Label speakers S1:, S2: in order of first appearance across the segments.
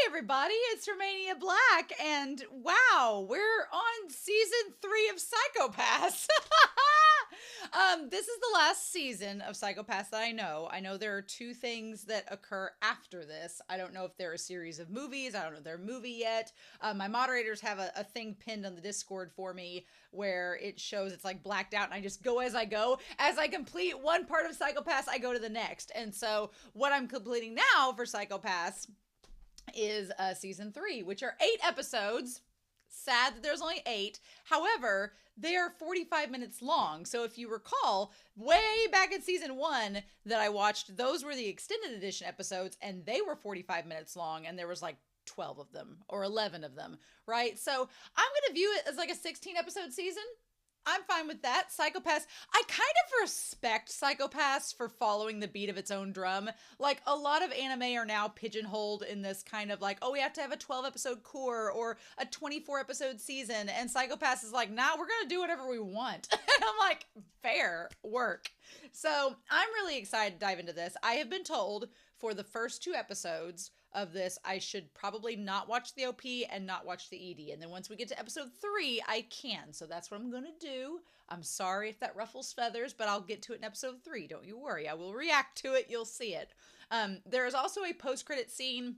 S1: everybody, it's Romania Black, and wow, we're on season 3 of Psychopaths. This is the last season of Psychopaths that I know. I know there are 2 things that occur after this. I don't know if they're a series of movies. I don't know if they're a movie yet. My moderators have a thing pinned on the Discord for me where it shows it's like blacked out, and I just go as I go. As I complete one part of Psychopaths, I go to the next. And so what I'm completing now for Psychopaths is season 3, which are 8 episodes. Sad that there's only 8. However, they are 45 minutes long. So if you recall, way back in season 1 that I watched, those were the extended edition episodes, and they were 45 minutes long, and there was like 12 of them or 11 of them, right? So I'm going to view it as like a 16 episode season. I'm fine with that. Psychopaths, I kind of respect Psychopaths for following the beat of its own drum. Like, a lot of anime are now pigeonholed in this kind of like, oh, we have to have a 12 episode core or a 24 episode season. And Psychopaths is like, nah, we're going to do whatever we want. And I'm like, fair work. So I'm really excited to dive into this. I have been told for the first 2 episodes of this, I should probably not watch the OP and not watch the ED. And then once we get to episode 3, I can. So that's what I'm going to do. I'm sorry if that ruffles feathers, but I'll get to it in episode 3. Don't you worry. I will react to it. You'll see it. There is also a post-credit scene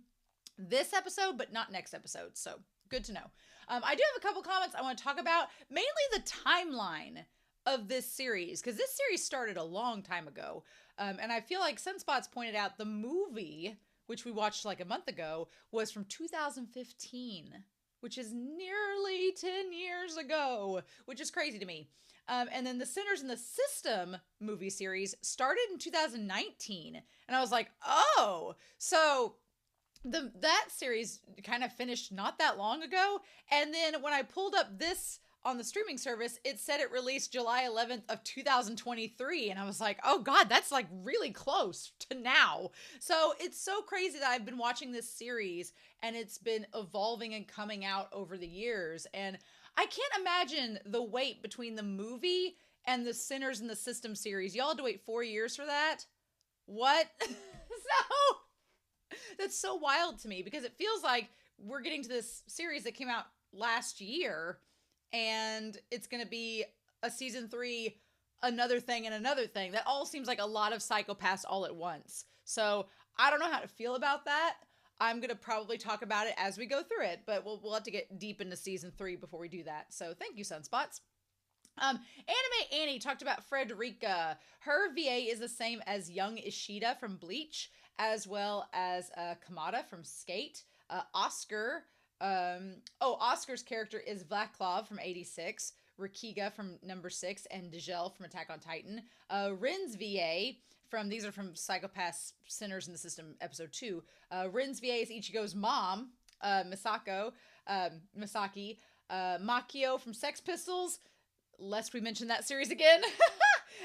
S1: this episode, but not next episode. So good to know. I do have a couple comments I want to talk about. Mainly the timeline of this series, because this series started a long time ago. And I feel like Sunspots pointed out the movie, which we watched like a month ago, was from 2015, which is nearly 10 years ago, which is crazy to me. And then the Sinners in the System movie series started in 2019. And I was like, oh, so that series kind of finished not that long ago. And then when I pulled up this on the streaming service, it said it released July 11th of 2023. And I was like, oh God, that's like really close to now. So it's so crazy that I've been watching this series and it's been evolving and coming out over the years. And I can't imagine the wait between the movie and the Sinners in the System series. Y'all had to wait 4 years for that? What? So that's so wild to me because it feels like we're getting to this series that came out last year, and it's going to be a season 3, another thing and another thing. That all seems like a lot of Psychopaths all at once. So I don't know how to feel about that. I'm going to probably talk about it as we go through it, but we'll have to get deep into season 3 before we do that. So thank you, Sunspots. Anime Annie talked about Frederica. Her VA is the same as young Ishida from Bleach, as well as Kamada from Skate. Oscar's character is Vaclav from 86, Rikiga from number 6, and Degel from Attack on Titan. Rin's VA these are from Psychopaths Sinners in the System episode 2. Rin's VA is Ichigo's mom, Misaki. Makio from Sex Pistols, lest we mention that series again.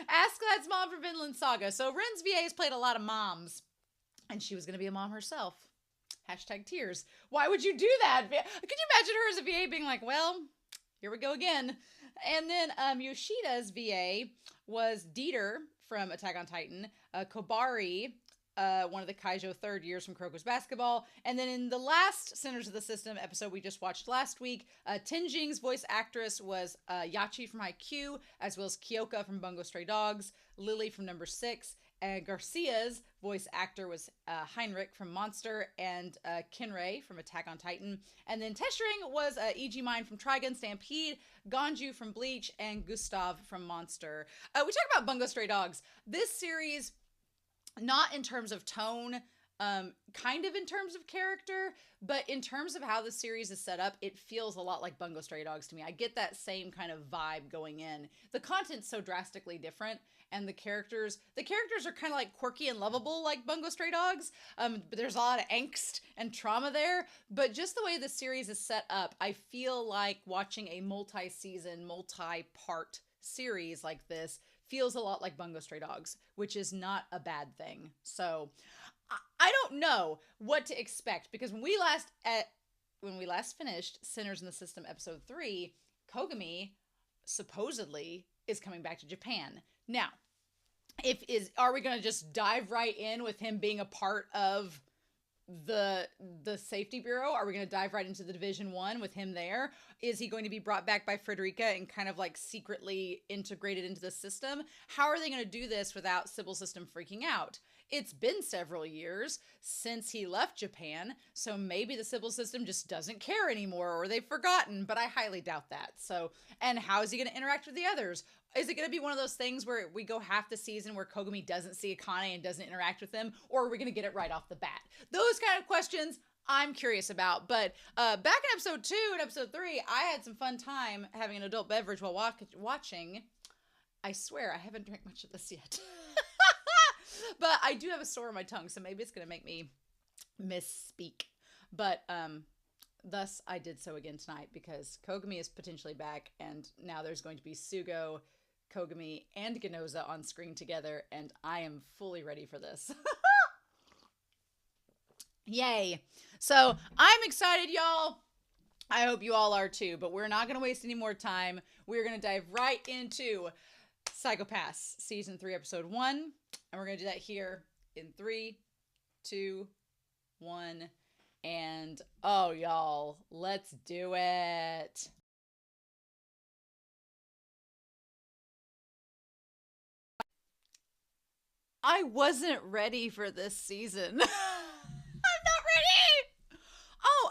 S1: Askeladd's mom from Vinland Saga. So Rin's VA has played a lot of moms, and she was going to be a mom herself. Hashtag tears. Why would you do that? Could you imagine her as a VA being like, well, here we go again. And then Yoshida's VA was Dieter from Attack on Titan, Kobari, one of the Kaijo third years from Kuroko's Basketball. And then in the last Sinners of the System episode we just watched last week, Tenjing's voice actress was Yachi from Haikyuu, as well as Kyoka from Bungo Stray Dogs, Lily from number 6, and Garcia's voice actor was Heinrich from Monster, and Kinrei from Attack on Titan. And then Teshring was E.G. Mine from Trigun Stampede, Ganju from Bleach, and Gustav from Monster. We talk about Bungo Stray Dogs. This series, not in terms of tone, kind of in terms of character, but in terms of how the series is set up, it feels a lot like Bungo Stray Dogs to me. I get that same kind of vibe going in. The content's so drastically different, and the characters are kind of like quirky and lovable like Bungo Stray Dogs, but there's a lot of angst and trauma there. But just the way the series is set up, I feel like watching a multi-season, multi-part series like this feels a lot like Bungo Stray Dogs, which is not a bad thing. So I don't know what to expect, because when we last finished Sinners in the System episode 3, Kogami supposedly is coming back to Japan. Now, are we going to just dive right in with him being a part of the safety bureau? Are we going to dive right into the Division 1 with him there? Is he going to be brought back by Frederica and kind of like secretly integrated into the system? How are they going to do this without Sybil System freaking out? It's been several years since he left Japan, so maybe the Sybil System just doesn't care anymore, or they've forgotten, but I highly doubt that. So, and how is he going to interact with the others? Is it going to be one of those things where we go half the season where Kogami doesn't see Akane and doesn't interact with them, or are we going to get it right off the bat? Those kind of questions I'm curious about. But back in episode 2 and episode 3, I had some fun time having an adult beverage while watching. I swear I haven't drank much of this yet. But I do have a sore on my tongue, so maybe it's going to make me misspeak. But thus I did so again tonight because Kogami is potentially back, and now there's going to be Sugo, Kogami, and Ganoza on screen together, and I am fully ready for this. Yay. So I'm excited, y'all. I hope you all are too, but we're not going to waste any more time. We're going to dive right into Psycho Pass Season 3, Episode 1, and we're going to do that here in 3, 2, 1, and oh, y'all, let's do it. I wasn't ready for this season. I'm not ready. Oh,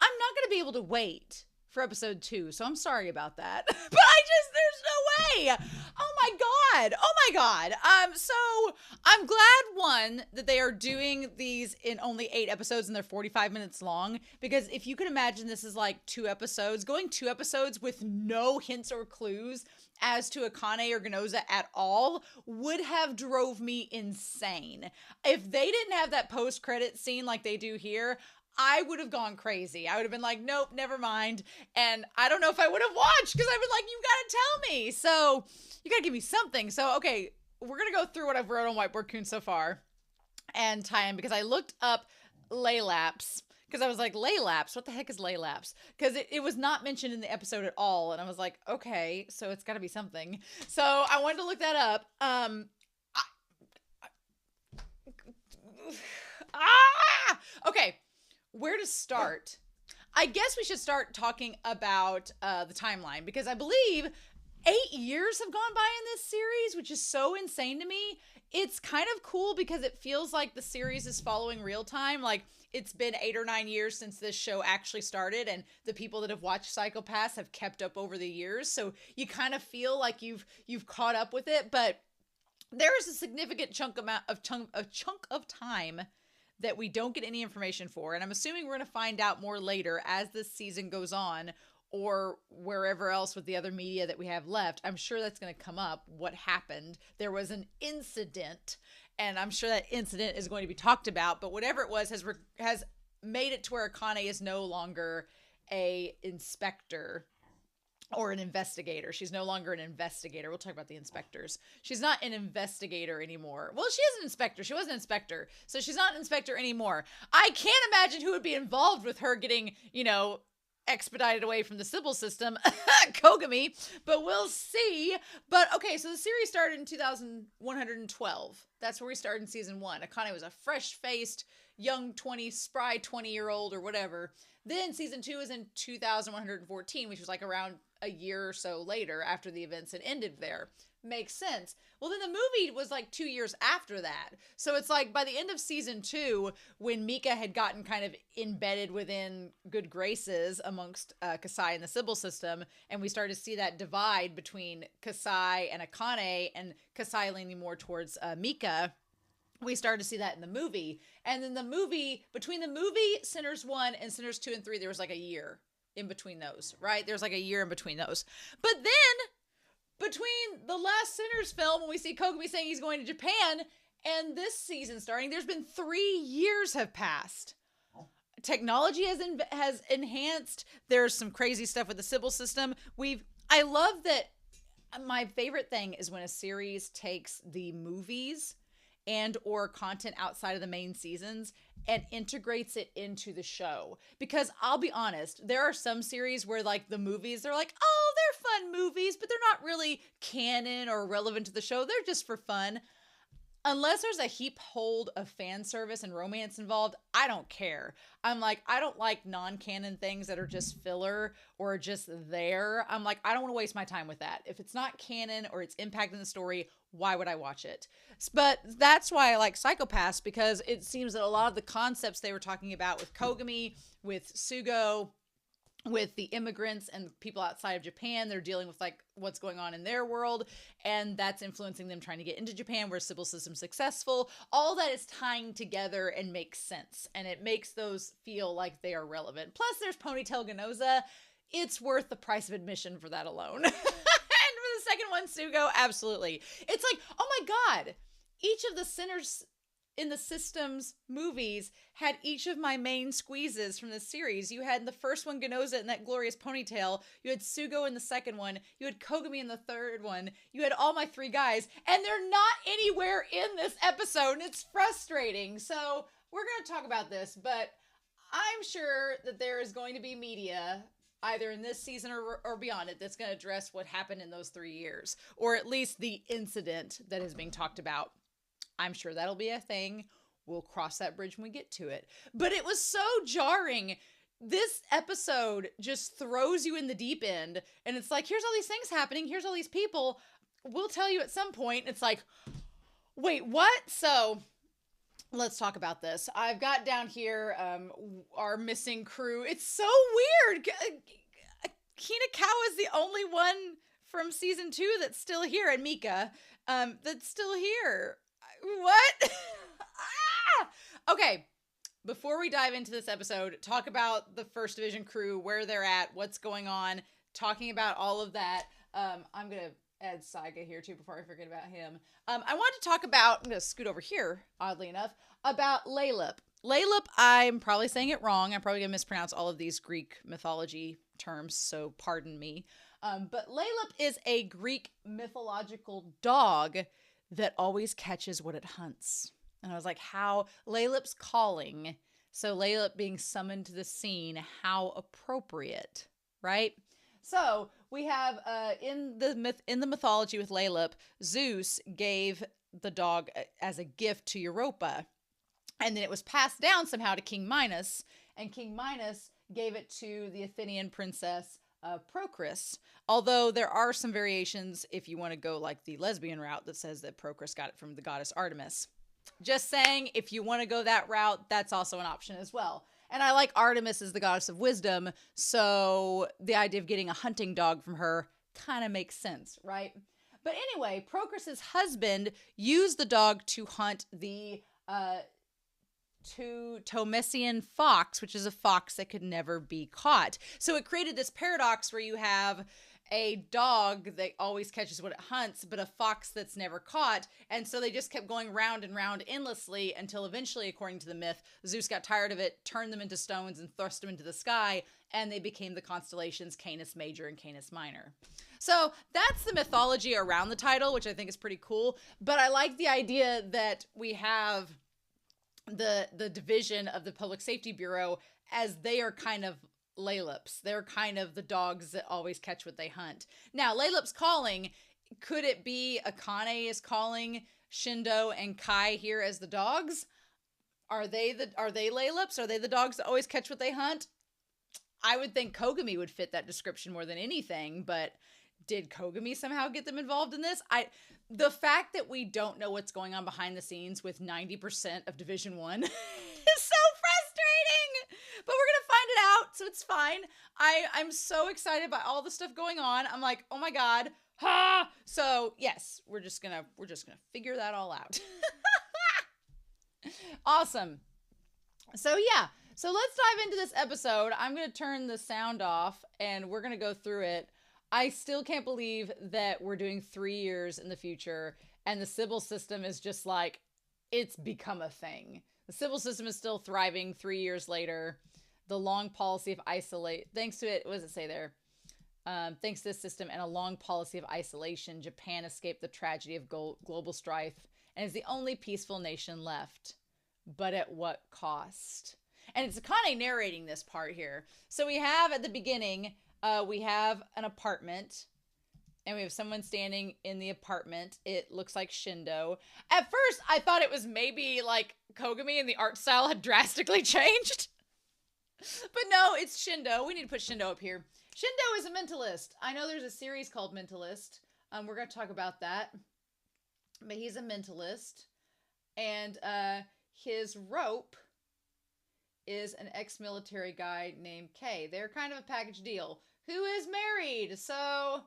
S1: I'm not going to be able to wait for episode 2, so I'm sorry about that. But there's no way. Oh my God. So I'm glad, one, that they are doing these in only 8 episodes and they're 45 minutes long, because if you can imagine this is like 2 episodes, going 2 episodes with no hints or clues as to Akane or Ganoza at all would have drove me insane. If they didn't have that post-credit scene like they do here, I would have gone crazy. I would have been like, nope, never mind. And I don't know if I would have watched, because I've been like, you got to tell me. So you got to give me something. So, okay, we're going to go through what I've wrote on Whiteboard Coon so far and tie in, because I looked up LAELAP'S, because I was like, LAELAP'S? What the heck is LAELAP'S? Because it was not mentioned in the episode at all. And I was like, okay, so it's got to be something. So I wanted to look that up. Okay. Where to start? I guess we should start talking about the timeline, because I believe 8 years have gone by in this series, which is so insane to me. It's kind of cool because it feels like the series is following real time. Like, it's been 8 or 9 years since this show actually started, and the people that have watched Psycho Pass have kept up over the years. So you kind of feel like you've caught up with it, but there is a significant chunk of time that we don't get any information for. And I'm assuming we're going to find out more later as this season goes on, or wherever else with the other media that we have left. I'm sure that's going to come up. What happened? There was an incident, and I'm sure that incident is going to be talked about, but whatever it was has made it to where Akane is no longer a inspector or an investigator. She's no longer an investigator. We'll talk about the inspectors. She's not an investigator anymore. Well, she is an inspector. She was an inspector. So she's not an inspector anymore. I can't imagine who would be involved with her getting, expedited away from the Sybil System. Kogami. But we'll see. But okay, so the series started in 2112. That's where we started in season 1. Akane was a fresh-faced, young spry 20-year-old or whatever. Then season 2 is in 2114, which was like around a year or so later after the events had ended there. Makes sense. Well, then the movie was like 2 years after that. So it's like by the end of season 2, when Mika had gotten kind of embedded within good graces amongst Kasai and the Sybil System, and we started to see that divide between Kasai and Akane, and Kasai leaning more towards Mika. We started to see that in the movie. And then between the movie Sinners 1 and Sinners 2 and 3, there was like a year in between those, right? There's like a year in between those. But then, between the last Sinners film, when we see Kogami saying he's going to Japan, and this season starting, there's been 3 years have passed. Technology has enhanced. There's some crazy stuff with the Sybil System. I love that. My favorite thing is when a series takes the movies and or content outside of the main seasons and integrates it into the show. Because I'll be honest, there are some series where like the movies, they're like, oh, they're fun movies, but they're not really canon or relevant to the show. They're just for fun. unless there's a heap hold of fan service and romance involved, I don't care. I'm like, I don't like non-canon things that are just filler or just there. I'm like, I don't want to waste my time with that. If it's not canon or it's impacting the story, why would I watch it? But that's why I like Psycho-Pass, because it seems that a lot of the concepts they were talking about with Kogami, with Sugo, with the immigrants and people outside of Japan, they're dealing with like what's going on in their world, and that's influencing them trying to get into Japan, where Sybil system's successful. All that is tying together and makes sense, and it makes those feel like they are relevant. Plus there's Ponytail Ganoza. It's worth the price of admission for that alone. And for the second one, Sugo, absolutely. It's like, oh my god, each of the sinners in the Systems movies had each of my main squeezes from the series. You had in the first one Ganoza in that glorious ponytail. You had Sugo in the second one. You had Kogami in the third one. You had all my three guys, and they're not anywhere in this episode, and it's frustrating. So we're going to talk about this, but I'm sure that there is going to be media either in this season or beyond it that's going to address what happened in those 3 years, or at least the incident that is being talked about. I'm sure that'll be a thing. We'll cross that bridge when we get to it. But it was so jarring. This episode just throws you in the deep end. And it's like, here's all these things happening. Here's all these people. We'll tell you at some point. It's like, wait, what? So let's talk about this. I've got down here our missing crew. It's so weird. Kinakawa is the only one from season 2 that's still here. And Mika, that's still here. What? Okay, before we dive into this episode, talk about the First Division crew, where they're at, what's going on, talking about all of that. I'm going to add Saiga here too before I forget about him. I want to talk about, I'm going to scoot over here, oddly enough, about LAELAP. LAELAP, I'm probably saying it wrong. I'm probably going to mispronounce all of these Greek mythology terms, so pardon me. But LAELAP is a Greek mythological dog that always catches what it hunts. And I was like, how LAELAP'S calling. So LAELAP being summoned to the scene, how appropriate, right? So we have in the mythology with LAELAP, Zeus gave the dog as a gift to Europa. And then it was passed down somehow to King Minos, and King Minos gave it to the Athenian princess Procris, although there are some variations if you want to go like the lesbian route that says that Procris got it from the goddess Artemis. Just saying, if you want to go that route, that's also an option as well. And I like Artemis as the goddess of wisdom, so the idea of getting a hunting dog from her kind of makes sense, right? But anyway, Procris's husband used the dog to hunt the Tomesian fox, which is a fox that could never be caught. So it created this paradox where you have a dog that always catches what it hunts, but a fox that's never caught. And so they just kept going round and round endlessly until eventually, according to the myth, Zeus got tired of it, turned them into stones and thrust them into the sky, and they became the constellations Canis Major and Canis Minor. So that's the mythology around the title, which I think is pretty cool. But I like the idea that we have the division of the Public Safety Bureau as they are kind of LAELAP'S. They're kind of the dogs that always catch what they hunt. Now, LAELAP'S calling, could it be Akane is calling Shindo and Kai here as the dogs? Are they LAELAP'S? Are they the dogs that always catch what they hunt? I would think Kogami would fit that description more than anything, but did Kogami somehow get them involved in this? The fact that we don't know what's going on behind the scenes with 90% of Division 1 is so frustrating, but we're going to find it out, so it's fine. I'm so excited by all the stuff going on. I'm like, oh my God. Ha! So yes, we're just gonna figure that all out. Awesome. So yeah, so let's dive into this episode. I'm going to turn the sound off and we're going to go through it. I still can't believe that we're doing 3 years in the future and the Sybil system is just like, it's become a thing. The Sybil system is still thriving 3 years later. The long policy of isolate, thanks to it, what does it say there? Thanks to this system and a long policy of isolation, Japan escaped the tragedy of global strife and is the only peaceful nation left. But at what cost? And it's Akane narrating this part here. So we have at the beginning, we have an apartment And we have someone standing in the apartment. It looks like Shindo. At first, I thought it was maybe like Kogami and the art style had drastically changed. But no, it's Shindo. We need to put Shindo up here. Shindo is a mentalist. I know there's a series called Mentalist. We're going to talk about that. But he's a mentalist. And his rope is an ex-military guy named Kay. They're kind of a package deal. Who is married? So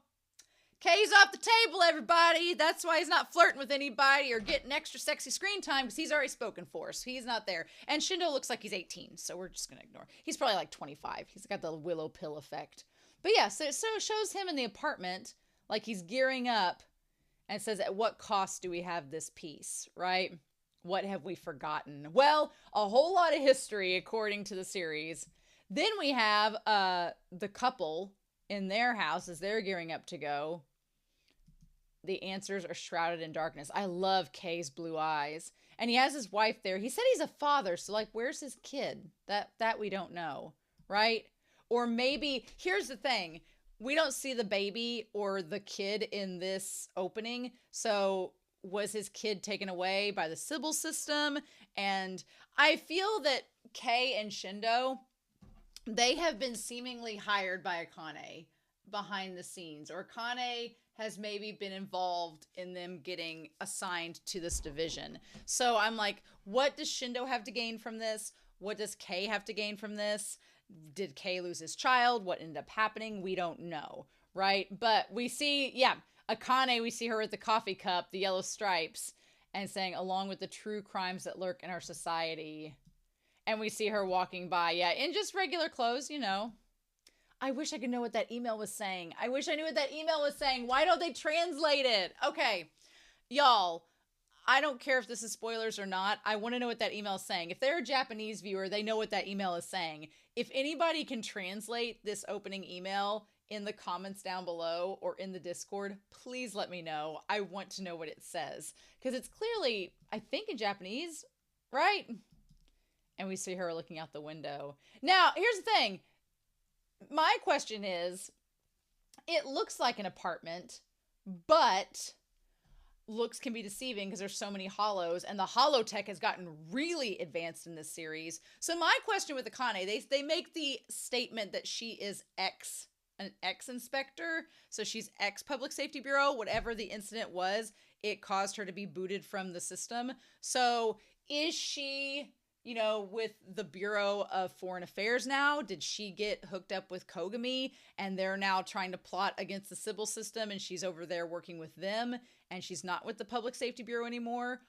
S1: Kay's off the table, everybody. That's why he's not flirting with anybody or getting extra sexy screen time, because he's already spoken for, so he's not there. And Shindo looks like he's 18, so we're just going to ignore. He's probably like 25. He's got the willow pill effect. But yeah, so it shows him in the apartment like he's gearing up and says, at what cost do we have this piece, right? What have we forgotten? Well, a whole lot of history, according to the series. Then we have the couple in their house as they're gearing up to go. The answers are shrouded in darkness. I love Kay's blue eyes. And he has his wife there. He said he's a father, so like, where's his kid? That we don't know, right? Or maybe, here's the thing. We don't see the baby or the kid in this opening. So was his kid taken away by the Sybil system? And I feel that Kay and Shindo, they have been seemingly hired by Akane behind the scenes. Or Akane has maybe been involved in them getting assigned to this division. So I'm like, what does Shindo have to gain from this? What does Kay have to gain from this? Did Kay lose his child? What ended up happening? We don't know, right? But we see, yeah, Akane, we see her with the coffee cup, the yellow stripes, and saying, along with the true crimes that lurk in our society. And we see her walking by, yeah, in just regular clothes, you know. I wish I could know what that email was saying. I wish I knew what that email was saying. Why don't they translate it? Okay, y'all, I don't care if this is spoilers or not. I want to know what that email is saying. If they're a Japanese viewer, they know what that email is saying. If anybody can translate this opening email in the comments down below or in the Discord, please let me know. I want to know what it says. Because it's clearly, I think, in Japanese, right? And we see her looking out the window. Now, here's the thing. My question is, it looks like an apartment, but looks can be deceiving because there's so many hollows, and the holotech has gotten really advanced in this series. So my question with Akane, they make the statement that she is an ex-inspector, so she's ex-Public Safety Bureau. Whatever the incident was, it caused her to be booted from the system. So is she, you know, with the Bureau of Foreign Affairs now? Did she get hooked up with Kogami and they're now trying to plot against the Sybil system and she's over there working with them and she's not with the Public Safety Bureau anymore?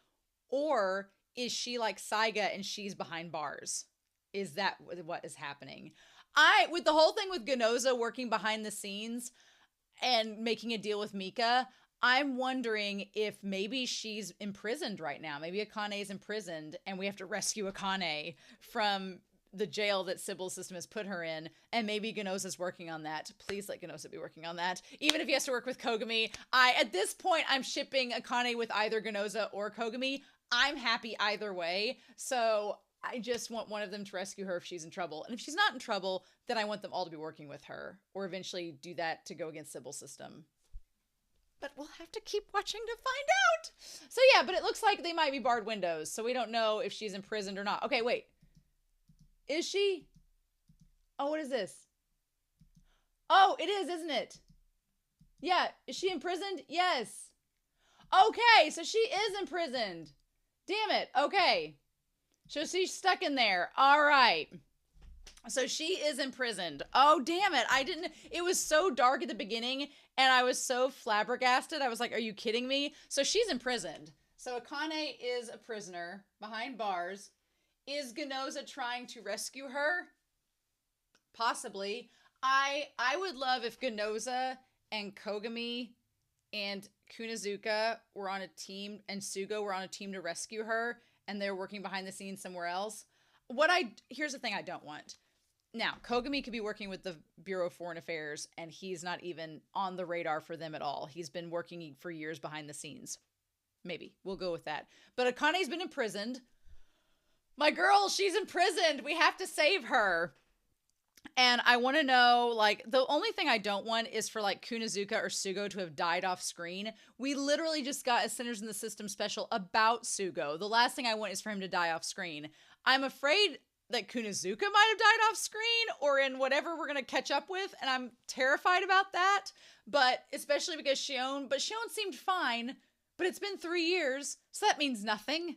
S1: Or is she like Saiga and she's behind bars? Is that what is happening? With the whole thing with Ganoza working behind the scenes and making a deal with Mika, I'm wondering if maybe she's imprisoned right now. Maybe Akane is imprisoned and we have to rescue Akane from the jail that Sybil's system has put her in. And maybe Ganoza's working on that. Please let Ganoza be working on that. Even if he has to work with Kogami. At this point, I'm shipping Akane with either Ganoza or Kogami. I'm happy either way. So I just want one of them to rescue her if she's in trouble. And if she's not in trouble, then I want them all to be working with her. Or eventually do that to go against Sybil's system. But we'll have to keep watching to find out. So yeah, but it looks like they might be barred windows. So we don't know if she's imprisoned or not. Okay, wait. Is she? Oh, what is this? Oh, it is, isn't it? Yeah, is she imprisoned? Yes. Okay, so she is imprisoned. Damn it. Okay. So she's stuck in there. All right. So she is imprisoned. Oh, damn it. It was so dark at the beginning and I was so flabbergasted. I was like, are you kidding me? So she's imprisoned. So Akane is a prisoner behind bars. Is Ganoza trying to rescue her? Possibly. I would love if Ganoza and Kogami and Kunazuka were on a team and Sugo were on a team to rescue her and they're working behind the scenes somewhere else. Here's the thing I don't want. Now, Kogami could be working with the Bureau of Foreign Affairs, and he's not even on the radar for them at all. He's been working for years behind the scenes. Maybe. We'll go with that. But Akane's been imprisoned. My girl, she's imprisoned. We have to save her. And I want to know, like, the only thing I don't want is for, like, Kunazuka or Sugo to have died off screen. We literally just got a Sinners in the System special about Sugo. The last thing I want is for him to die off screen. I'm afraid that Kunazuka might have died off screen or in whatever we're going to catch up with, and I'm terrified about that. But especially because Shion seemed fine, but it's been 3 years, so that means nothing.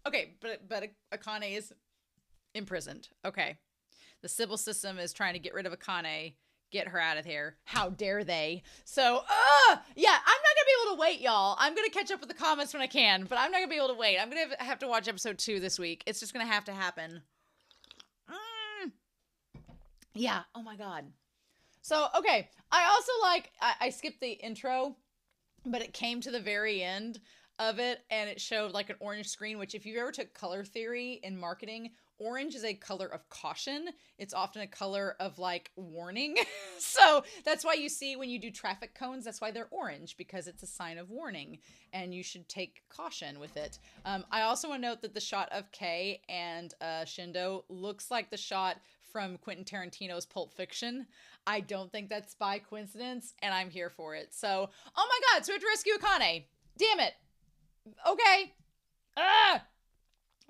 S1: Okay, but Akane is imprisoned. Okay. The Sybil system is trying to get rid of Akane, get her out of here. How dare they? So, yeah, I'm not gonna be able to wait, y'all. I'm gonna catch up with the comments when I can, but I'm not gonna be able to wait. I'm gonna have to watch episode 2 this week. It's just gonna have to happen. Yeah, oh my god. So, okay, I also I skipped the intro, but it came to the very end of it, and it showed like an orange screen, which if you've ever took color theory in marketing, orange is a color of caution. It's often a color of like warning. So that's why you see when you do traffic cones, that's why they're orange, because it's a sign of warning and you should take caution with it. I also want to note that the shot of Kei and Shindo looks like the shot from Quentin Tarantino's Pulp Fiction. I don't think that's by coincidence, and I'm here for it. So, oh my god, so we have to rescue Akane. Damn it. Okay.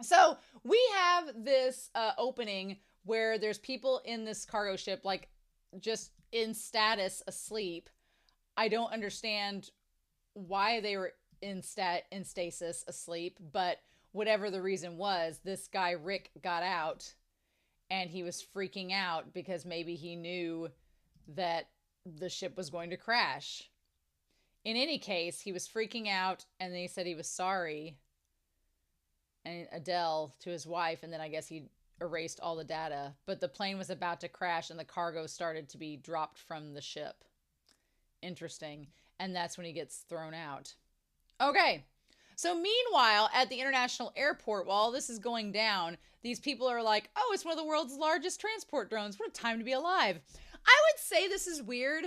S1: So we have this opening where there's people in this cargo ship, like just in status asleep. I don't understand why they were in stasis asleep, but whatever the reason was, this guy Rick got out and he was freaking out because maybe he knew that the ship was going to crash. In any case, he was freaking out, and then he said he was sorry, and Adele to his wife, and then I guess he erased all the data. But the plane was about to crash, and the cargo started to be dropped from the ship. Interesting. And that's when he gets thrown out. Okay. So meanwhile, at the international airport, while all this is going down, these people are like, oh, it's one of the world's largest transport drones. What a time to be alive. I would say this is weird,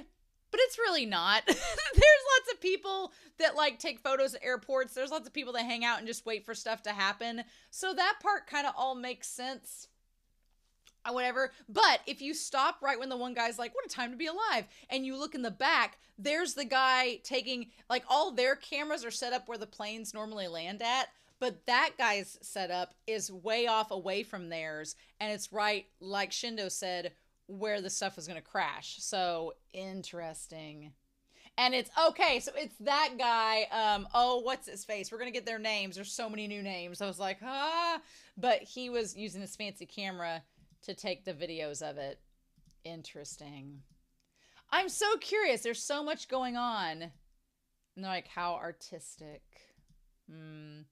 S1: but it's really not. There's lots of people that like take photos at airports. There's lots of people that hang out and just wait for stuff to happen. So that part kind of all makes sense. Whatever. But if you stop right when the one guy's like, what a time to be alive, and you look in the back, there's the guy taking, like, all their cameras are set up where the planes normally land at, but that guy's setup is way off away from theirs, and it's right, like Shindo said, where the stuff was going to crash. So interesting. And it's okay, so it's that guy. Oh, what's his face? We're gonna get their names. There's so many new names. I was like, but he was using his fancy camera to take the videos of it. Interesting. I'm so curious. There's so much going on. And they're like, how artistic. And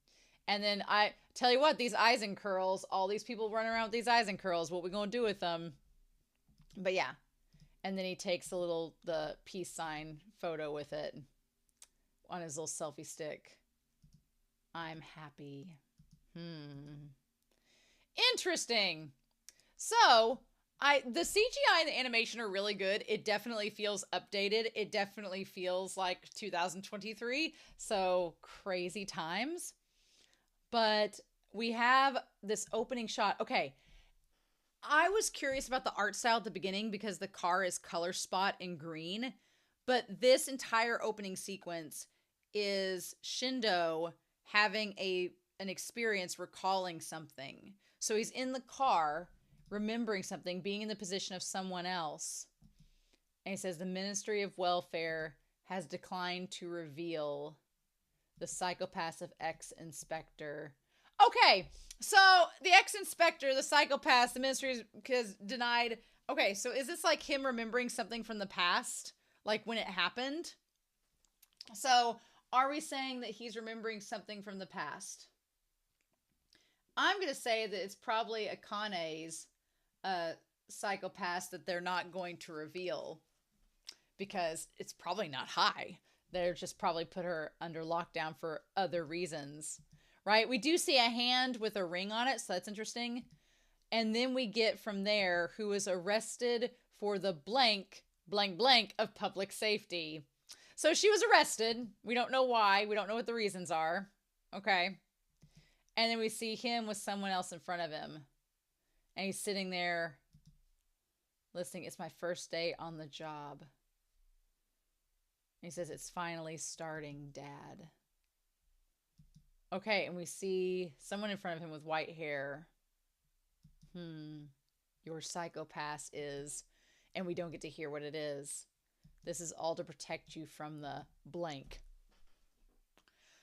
S1: then I tell you what, these eyes and curls, all these people running around with these eyes and curls, what we gonna do with them? But yeah. And then he takes the peace sign photo with it on his little selfie stick. I'm happy. Interesting. So, the CGI and the animation are really good. It definitely feels updated. It definitely feels like 2023. So, crazy times. But we have this opening shot. Okay. I was curious about the art style at the beginning because the car is color spot in green. But this entire opening sequence is Shindo having an experience recalling something. So he's in the car remembering something, being in the position of someone else. And he says the Ministry of Welfare has declined to reveal the psychopaths of ex-inspector. Okay, so the ex-inspector, the psychopath, the ministry has denied. Okay, so is this like him remembering something from the past? Like when it happened? So are we saying that he's remembering something from the past? I'm going to say that it's probably Akane's psychopath that they're not going to reveal. Because it's probably not high. They're just probably put her under lockdown for other reasons. Right? We do see a hand with a ring on it, so that's interesting. And then we get from there who was arrested for the blank of public safety. So she was arrested. We don't know why. We don't know what the reasons are. Okay. And then we see him with someone else in front of him. And he's sitting there listening. It's my first day on the job. And he says, it's finally starting, Dad. Okay, and we see someone in front of him with white hair. Your psychopath is, and we don't get to hear what it is. This is all to protect you from the blank.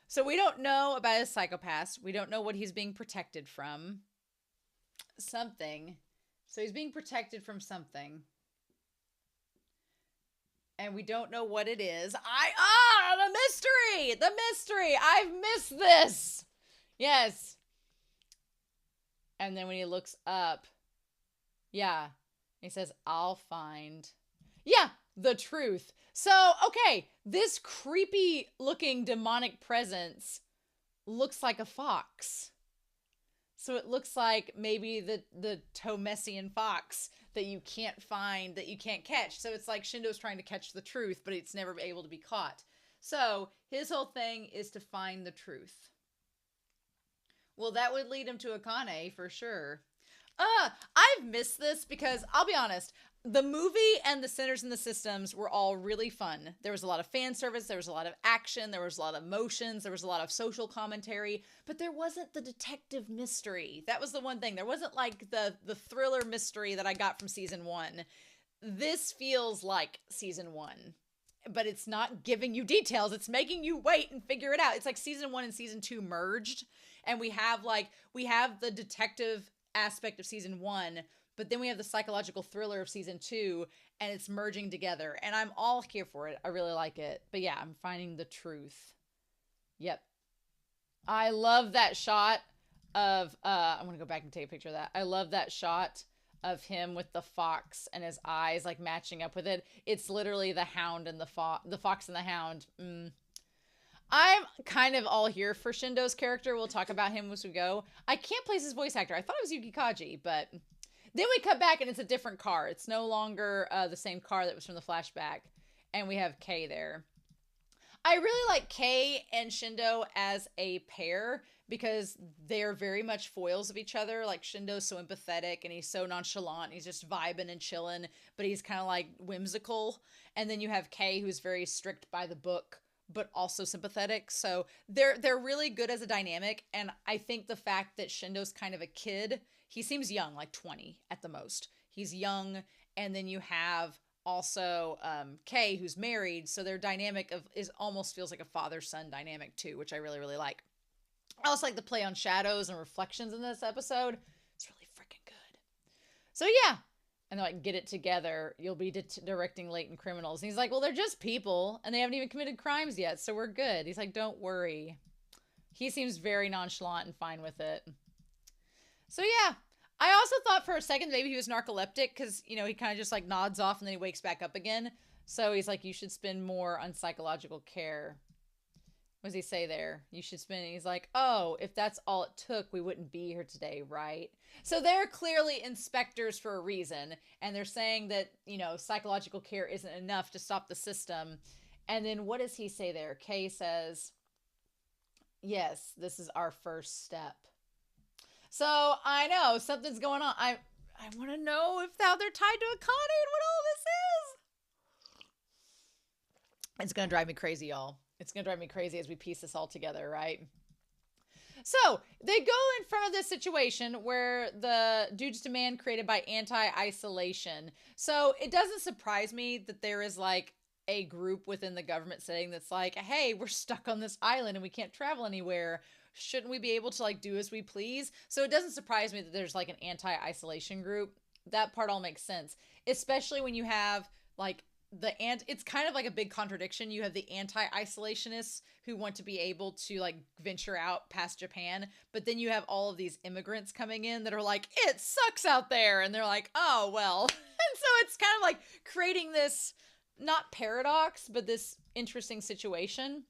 S1: So we don't know about his psychopath. We don't know what he's being protected from. Something. So he's being protected from something. And we don't know what it is. The mystery! The mystery! I've missed this! Yes. And then when he looks up, yeah, he says, I'll find, the truth. So, okay, this creepy looking demonic presence looks like a fox. So it looks like maybe the Tomesian fox that you can't find, that you can't catch. So it's like Shindo's trying to catch the truth, but it's never able to be caught. So his whole thing is to find the truth. Well, that would lead him to Akane for sure. I've missed this because I'll be honest, the movie and the Sinners and the Systems were all really fun. There was a lot of fan service, there was a lot of action, there was a lot of emotions, there was a lot of social commentary, but there wasn't the detective mystery. That was the one thing. There wasn't like the thriller mystery that I got from season 1. This feels like season 1, but it's not giving you details. It's making you wait and figure it out. It's like season 1 and season 2 merged, and we have the detective aspect of season 1, but then we have the psychological thriller of season 2, and it's merging together, and I'm all here for it. I really like it. But yeah, I'm finding the truth. Yep. I love that shot of I'm going to go back and take a picture of that. I love that shot of him with the fox and his eyes like matching up with it. It's literally the hound and the fox and the hound. I'm kind of all here for Shindo's character. We'll talk about him as we go. I can't place his voice actor. I thought it was Yuki Kaji, but then we cut back and it's a different car. It's no longer the same car that was from the flashback. And we have Kei there. I really like Kei and Shindo as a pair because they're very much foils of each other. Like Shindo's so empathetic and he's so nonchalant. He's just vibing and chilling, but he's kind of like whimsical. And then you have Kei, who's very strict by the book, but also sympathetic. So they're really good as a dynamic. And I think the fact that Shindo's kind of a kid, he seems young, like 20 at the most. He's young. And then you have also Kei, who's married. So their dynamic almost feels like a father-son dynamic too, which I really, really like. I also like the play on shadows and reflections in this episode. It's really freaking good. So yeah. And they're like, get it together. You'll be directing latent criminals. And he's like, well, they're just people and they haven't even committed crimes yet. So we're good. He's like, don't worry. He seems very nonchalant and fine with it. So yeah, I also thought for a second maybe he was narcoleptic because, you know, he kind of just like nods off and then he wakes back up again. So he's like, you should spend more on psychological care. What does he say there? You should spend, he's like, oh, if that's all it took, we wouldn't be here today, right? So they're clearly inspectors for a reason. And they're saying that, you know, psychological care isn't enough to stop the system. And then what does he say there? Kei says, yes, this is our first step. So I know something's going on. I want to know if now they're tied to Akane and what all this is. It's going to drive me crazy, y'all. It's going to drive me crazy as we piece this all together, right? So they go in front of this situation where the dude's demand created by anti-isolation. So it doesn't surprise me that there is like a group within the government setting that's like, hey, we're stuck on this island and we can't travel anywhere. Shouldn't we be able to like do as we please? So it doesn't surprise me that there's like an anti-isolation group. That part all makes sense, especially when you have like it's kind of like a big contradiction. You have the anti-isolationists who want to be able to like venture out past Japan, but then you have all of these immigrants coming in that are like, it sucks out there, and they're like, oh well. And so it's kind of like creating this not paradox, but this interesting situation,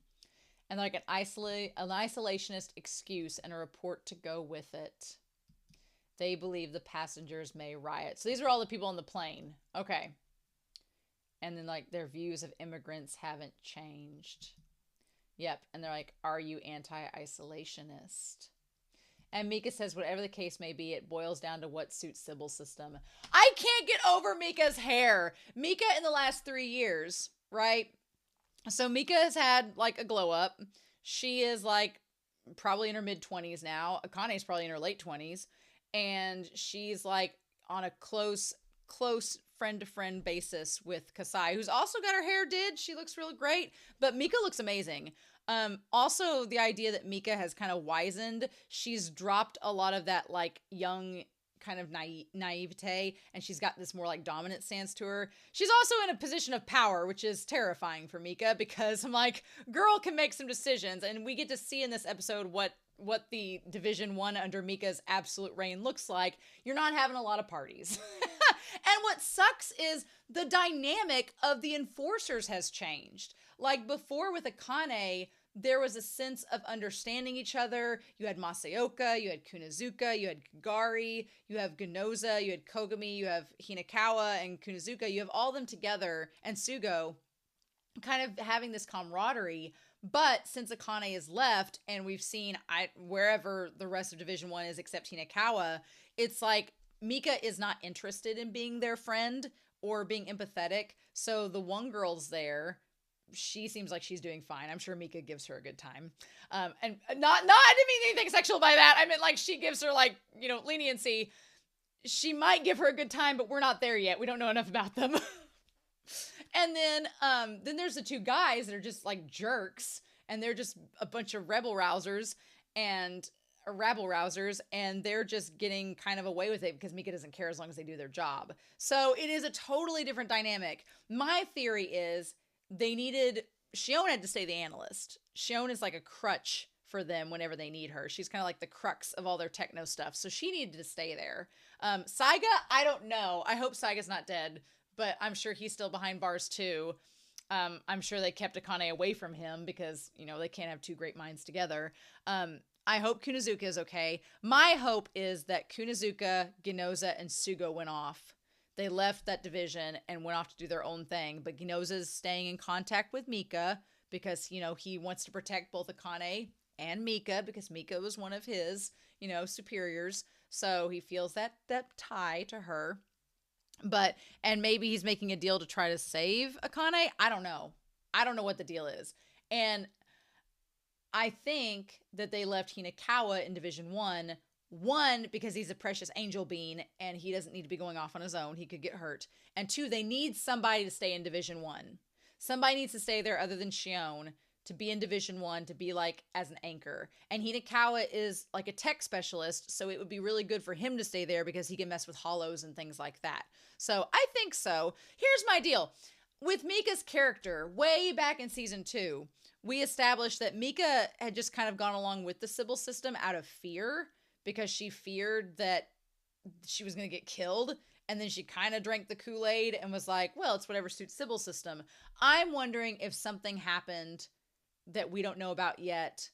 S1: and like an isolationist excuse and a report to go with it. They believe the passengers may riot. So these are all the people on the plane. Okay. And then like their views of immigrants haven't changed. Yep. And they're like, are you anti-isolationist? And Mika says, whatever the case may be, it boils down to what suits Sybil's system. I can't get over Mika's hair. Mika in the last 3 years, right? So Mika has had like a glow up. She is like probably in her mid-20s now. Akane's probably in her late 20s. And she's like on a close friend-to-friend basis with Kasai, who's also got her hair did. She looks really great. But Mika looks amazing. Also, the idea that Mika has kind of wizened. She's dropped a lot of that like young kind of naivete, and she's got this more like dominant stance to her. She's also in a position of power, which is terrifying for Mika, because I'm like, girl can make some decisions, and we get to see in this episode what the Division 1 under Mika's absolute reign looks like. You're not having a lot of parties. And what sucks is the dynamic of the enforcers has changed. Like before with Akane, there was a sense of understanding each other. You had Masaoka, you had Kunazuka, you had Gari, you have Ginoza, you had Kogami, you have Hinakawa and Kunazuka. You have all them together, and Sugo kind of having this camaraderie. But since Akane has left, and we've seen wherever the rest of Division 1 is except Hinakawa, it's like Mika is not interested in being their friend or being empathetic. So the one girl's there. She seems like she's doing fine. I'm sure Mika gives her a good time. And I didn't mean anything sexual by that. I meant like she gives her like, leniency. She might give her a good time, but we're not there yet. We don't know enough about them. And then there's the two guys that are just like jerks, and they're just a bunch of rabble rousers, and they're just getting kind of away with it because Mika doesn't care as long as they do their job. So it is a totally different dynamic. My theory is Shion had to stay the analyst. Shion is like a crutch for them whenever they need her. She's kind of like the crux of all their techno stuff. So she needed to stay there. Saiga, I don't know. I hope Saiga's not dead, but I'm sure he's still behind bars too. I'm sure they kept Akane away from him because, they can't have two great minds together. I hope Kunazuka is okay. My hope is that Kunazuka, Ginoza, and Sugo went off. They left that division and went off to do their own thing. But Ginoza's staying in contact with Mika because, he wants to protect both Akane and Mika because Mika was one of his, superiors. So he feels that tie to her. And maybe he's making a deal to try to save Akane. I don't know. I don't know what the deal is. And I think that they left Hinakawa in Division 1. One, because he's a precious angel being and he doesn't need to be going off on his own. He could get hurt. And two, they need somebody to stay in Division 1. Somebody needs to stay there other than Shion to be in Division 1, to be like as an anchor. And Hinakawa is like a tech specialist, so it would be really good for him to stay there because he can mess with hollows and things like that. So I think so. Here's my deal. With Mika's character, way back in Season 2, we established that Mika had just kind of gone along with the Sybil system out of fear, because she feared that she was going to get killed. And then she kind of drank the Kool-Aid and was like, well, it's whatever suits Sybil's system. I'm wondering if something happened that we don't know about yet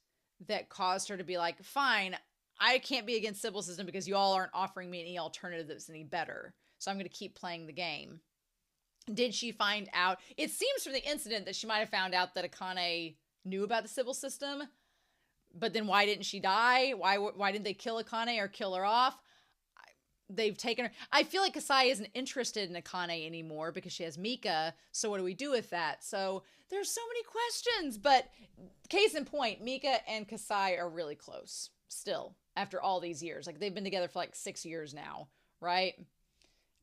S1: that caused her to be like, fine, I can't be against Sybil's system because you all aren't offering me any alternative that's any better. So I'm going to keep playing the game. Did she find out? It seems from the incident that she might have found out that Akane knew about the Sybil system. But then why didn't she die? Why didn't they kill Akane or kill her off? They've taken her. I feel like Kasai isn't interested in Akane anymore because she has Mika. So what do we do with that? So there's so many questions. But case in point, Mika and Kasai are really close still after all these years. Like they've been together for like 6 years now, right?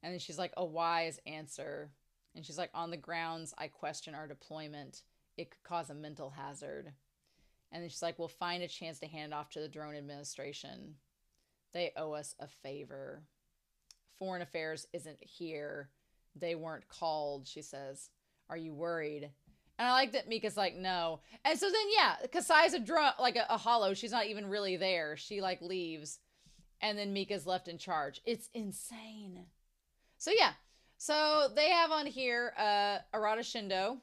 S1: And then she's like, a wise answer. And she's like, on the grounds, I question our deployment. It could cause a mental hazard. And then she's like, we'll find a chance to hand it off to the drone administration. They owe us a favor. Foreign Affairs isn't here. They weren't called, she says. Are you worried? And I like that Mika's like, no. And so then, yeah, Kasai's a drone, like a hollow. She's not even really there. She like leaves. And then Mika's left in charge. It's insane. So yeah. So they have on here Arata Shindo.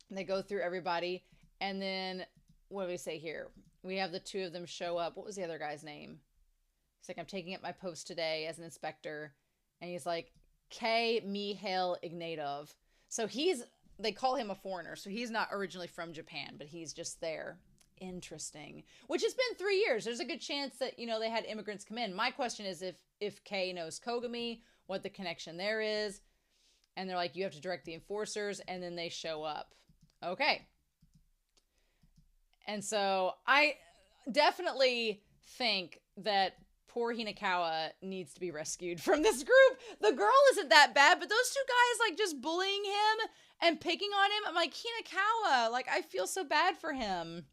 S1: They go through everybody. And then, what do we say here? We have the two of them show up. What was the other guy's name? He's like, I'm taking up my post today as an inspector. And he's like, K. Mihail Ignatov. So they call him a foreigner. So he's not originally from Japan, but he's just there. Interesting. Which has been 3 years. There's a good chance that, you know, they had immigrants come in. My question is if Kay knows Kogami, what the connection there is. And they're like, you have to direct the enforcers, and then they show up. Okay. And so I definitely think that poor Hinakawa needs to be rescued from this group. The girl isn't that bad, but those two guys like just bullying him and picking on him. I'm like, Hinakawa, like I feel so bad for him.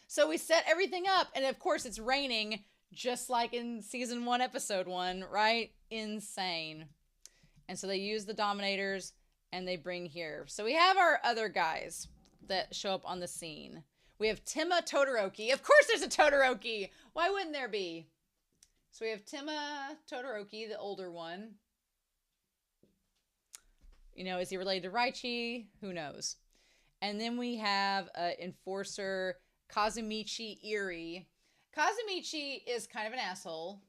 S1: So we set everything up, and of course it's raining just like in season 1, episode 1, right? Insane. And so they use the Dominators and they bring here. So we have our other guys that show up on the scene. We have Tima Todoroki. Of course there's a Todoroki. Why wouldn't there be? So we have Tima Todoroki, the older one. You know, is he related to Raichi? Who knows? And then we have Enforcer Kazumichi Iri. Kazumichi is kind of an asshole.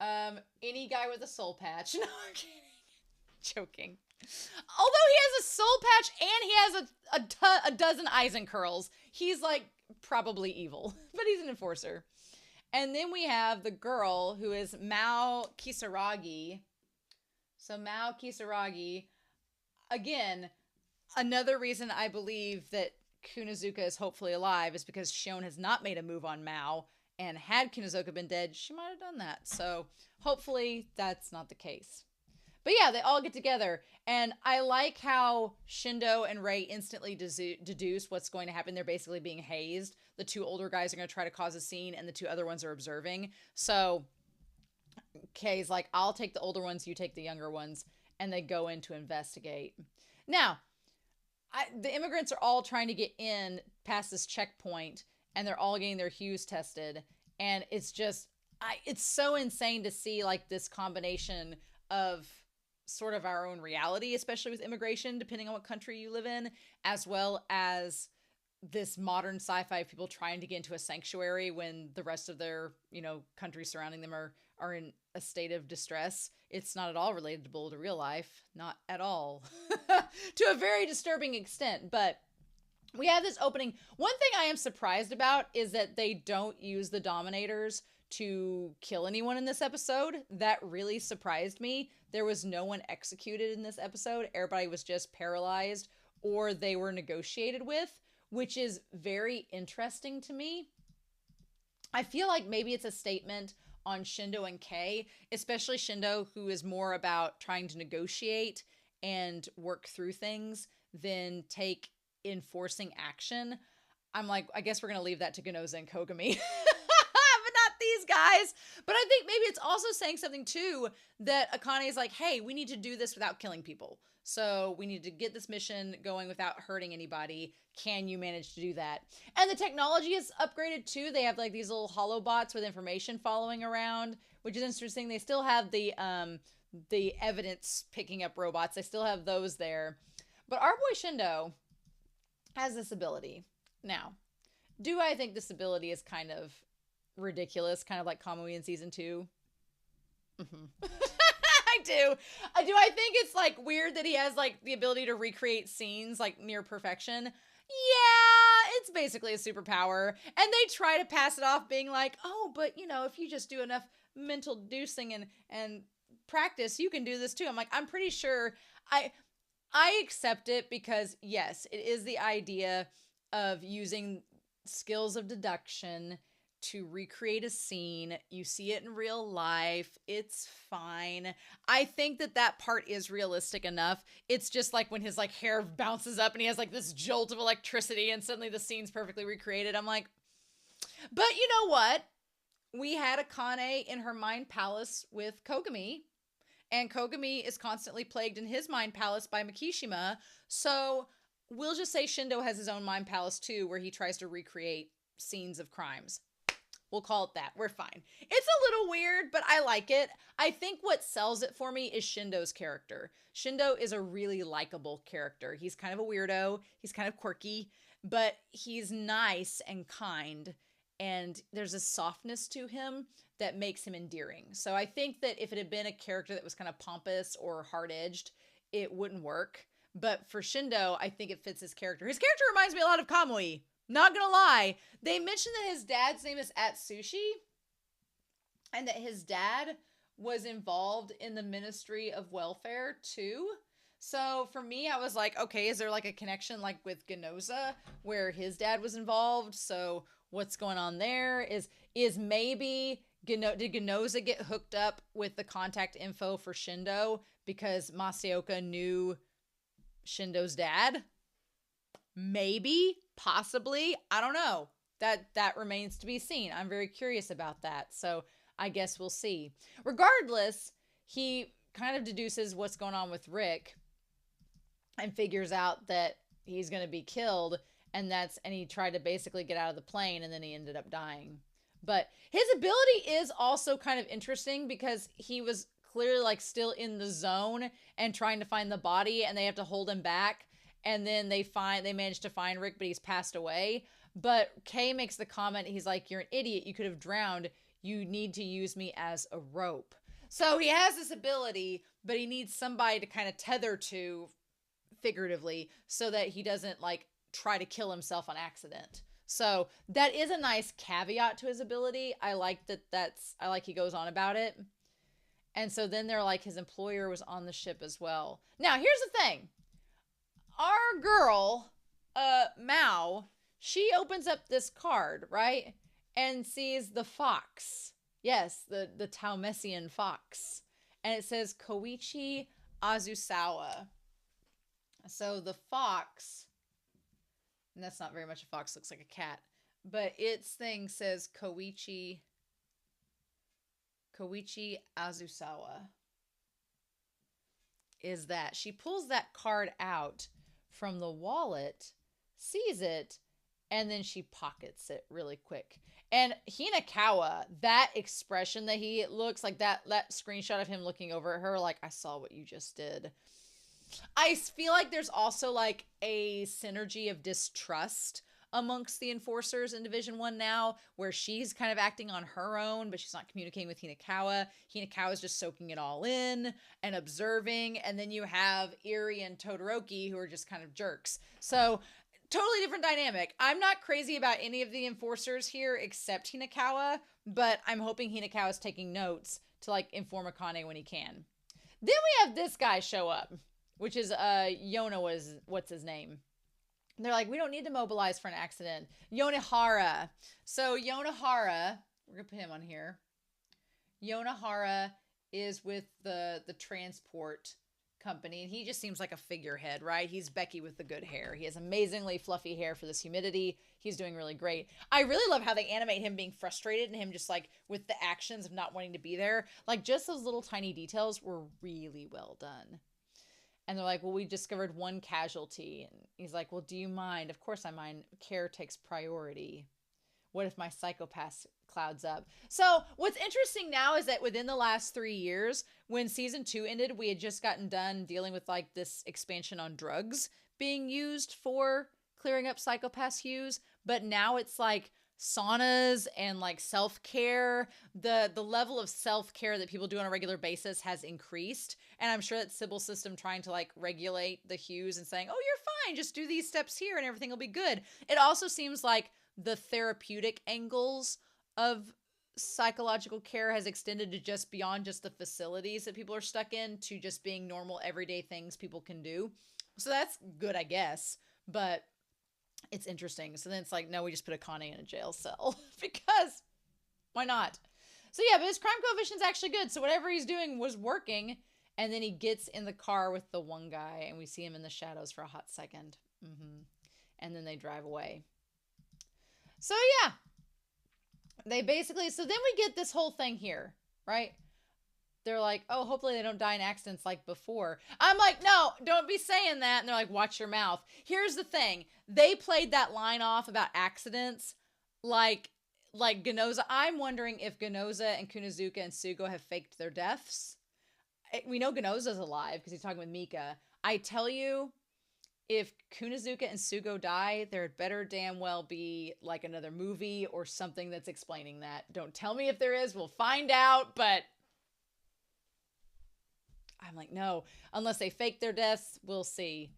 S1: Any guy with a soul patch. No, I'm kidding. Joking. Although he has a soul patch and he has a dozen Eisen curls, he's like probably evil, but he's an enforcer. And then we have the girl who is Mao Kisaragi. So Mao Kisaragi, again, another reason I believe that Kunozuka is hopefully alive is because Shion has not made a move on Mao, and had Kunozuka been dead, she might have done that. So hopefully that's not the case. But yeah, they all get together, and I like how Shindo and Rei instantly deduce what's going to happen. They're basically being hazed. The 2 older guys are going to try to cause a scene, and the 2 other ones are observing. So Kay's like, I'll take the older ones, you take the younger ones, and they go in to investigate. Now, the immigrants are all trying to get in past this checkpoint, and they're all getting their hues tested, and it's just, it's so insane to see like this combination of sort of our own reality, especially with immigration, depending on what country you live in, as well as this modern sci-fi people trying to get into a sanctuary when the rest of their, you know, countries surrounding them are in a state of distress. It's not at all relatable to real life. Not at all. To a very disturbing extent. But we have this opening. One thing I am surprised about is that they don't use the Dominators to kill anyone in this episode. That really surprised me. There was no one executed in this episode. Everybody was just paralyzed or they were negotiated with, which is very interesting to me. I feel like maybe it's a statement on Shindo and Kay, especially Shindo, who is more about trying to negotiate and work through things than take enforcing action. I'm like, I guess we're going to leave that to Ganoza and Kogami. But not these guys. But I think maybe it's also saying something too, that Akane is like, hey, we need to do this without killing people. So we need to get this mission going without hurting anybody. Can you manage to do that? And the technology is upgraded too. They have like these little hollow bots with information following around, which is interesting. They still have the evidence picking up robots. They still have those there. But our boy Shindo has this ability. Now, do I think this ability is kind of ridiculous, kind of like Kamui in season 2? Mm-hmm. I do. I think it's like weird that he has like the ability to recreate scenes like near perfection? Yeah, it's basically a superpower. And they try to pass it off being like, oh, but you know, if you just do enough mental deducing and practice, you can do this too. I'm like, I'm pretty sure I accept it because yes, it is the idea of using skills of deduction to recreate a scene. You see it in real life. It's fine. I think that part is realistic enough. It's just like when his like hair bounces up and he has like this jolt of electricity and suddenly the scene's perfectly recreated. I'm like, but you know what? We had Akane in her mind palace with Kogami, and Kogami is constantly plagued in his mind palace by Makishima. So we'll just say Shindo has his own mind palace too, where he tries to recreate scenes of crimes. We'll call it that. We're fine. It's a little weird, but I like it. I think what sells it for me is Shindo's character. Shindo is a really likable character. He's kind of a weirdo. He's kind of quirky, but he's nice and kind. And there's a softness to him that makes him endearing. So I think that if it had been a character that was kind of pompous or hard-edged, it wouldn't work. But for Shindo, I think it fits his character. His character reminds me a lot of Kamui, Not gonna lie, they mentioned that his dad's name is Atsushi, and that his dad was involved in the Ministry of Welfare too. So for me, I was like, okay, is there like a connection like with Genoza where his dad was involved? So what's going on there? Is maybe did Genoza get hooked up with the contact info for Shindo because Masaoka knew Shindo's dad? Maybe, possibly, I don't know. That remains to be seen. I'm very curious about that. So I guess we'll see. Regardless, he kind of deduces what's going on with Rick and figures out that he's going to be killed, and he tried to basically get out of the plane, and then he ended up dying. But his ability is also kind of interesting because he was clearly like still in the zone and trying to find the body, and they have to hold him back, and then they manage to find Rick, but he's passed away. But Kay makes the comment, he's like, "You're an idiot, you could have drowned, you need to use me as a rope." So he has this ability, but he needs somebody to kind of tether to figuratively so that he doesn't like try to kill himself on accident. So that is a nice caveat to his ability. I like I like he goes on about it. And so then they're like, his employer was on the ship as well. Now, here's the thing. Our girl, Mao, she opens up this card, right? And sees the fox. Yes, the Taumesian fox. And it says Koichi Azusawa. So the fox, and that's not very much a fox, looks like a cat, but its thing says Koichi Azusawa. Is that she pulls that card out from the wallet, sees it, and then she pockets it really quick. And Hinakawa, that expression that he looks like, that screenshot of him looking over at her like, I saw what you just did. I feel like there's also like a synergy of distrust amongst the enforcers in Division 1 now, where she's kind of acting on her own, but she's not communicating with Hinakawa. Hinakawa's just soaking it all in and observing. And then you have Eri and Todoroki, who are just kind of jerks. So totally different dynamic. I'm not crazy about any of the enforcers here except Hinakawa, but I'm hoping Hinakawa's taking notes to like inform Akane when he can. Then we have this guy show up, which is Yona what's his name? And they're like, we don't need to mobilize for an accident. Yonahara. So Yonahara, we're going to put him on here. Yonahara is with the transport company, and he just seems like a figurehead, right? He's Becky with the good hair. He has amazingly fluffy hair for this humidity. He's doing really great. I really love how they animate him being frustrated and him just like with the actions of not wanting to be there. Like just those little tiny details were really well done. And they're like, well, we discovered one casualty. And he's like, well, do you mind? Of course I mind. Care takes priority. What if my psychopath clouds up? So what's interesting now is that within the last 3 years, when season 2 ended, we had just gotten done dealing with like this expansion on drugs being used for clearing up psychopaths' hues. But now it's like saunas and like self-care. The level of self-care that people do on a regular basis has increased, and I'm sure that Sybil's system trying to like regulate the hues and saying, oh, you're fine, just do these steps here and everything will be good. It also seems like the therapeutic angles of psychological care has extended to just beyond just the facilities that people are stuck in to just being normal everyday things people can do. So that's good, I guess, but it's interesting. So then it's like, no, we just put Akane in a jail cell because why not? So yeah, but his crime coefficient's actually good. So whatever he's doing was working. And then he gets in the car with the one guy and we see him in the shadows for a hot second. And then they drive away. So yeah, they basically, so then we get this whole thing here, right? They're like, oh, hopefully they don't die in accidents like before. I'm like, no, don't be saying that. And they're like, watch your mouth. Here's the thing. They played that line off about accidents like Genoza. I'm wondering if Genoza and Kunozuka and Sugo have faked their deaths. We know Genoza's alive because he's talking with Mika. I tell you, if Kunozuka and Sugo die, there better damn well be like another movie or something that's explaining that. Don't tell me if there is. We'll find out, but I'm like, no, unless they fake their deaths, we'll see.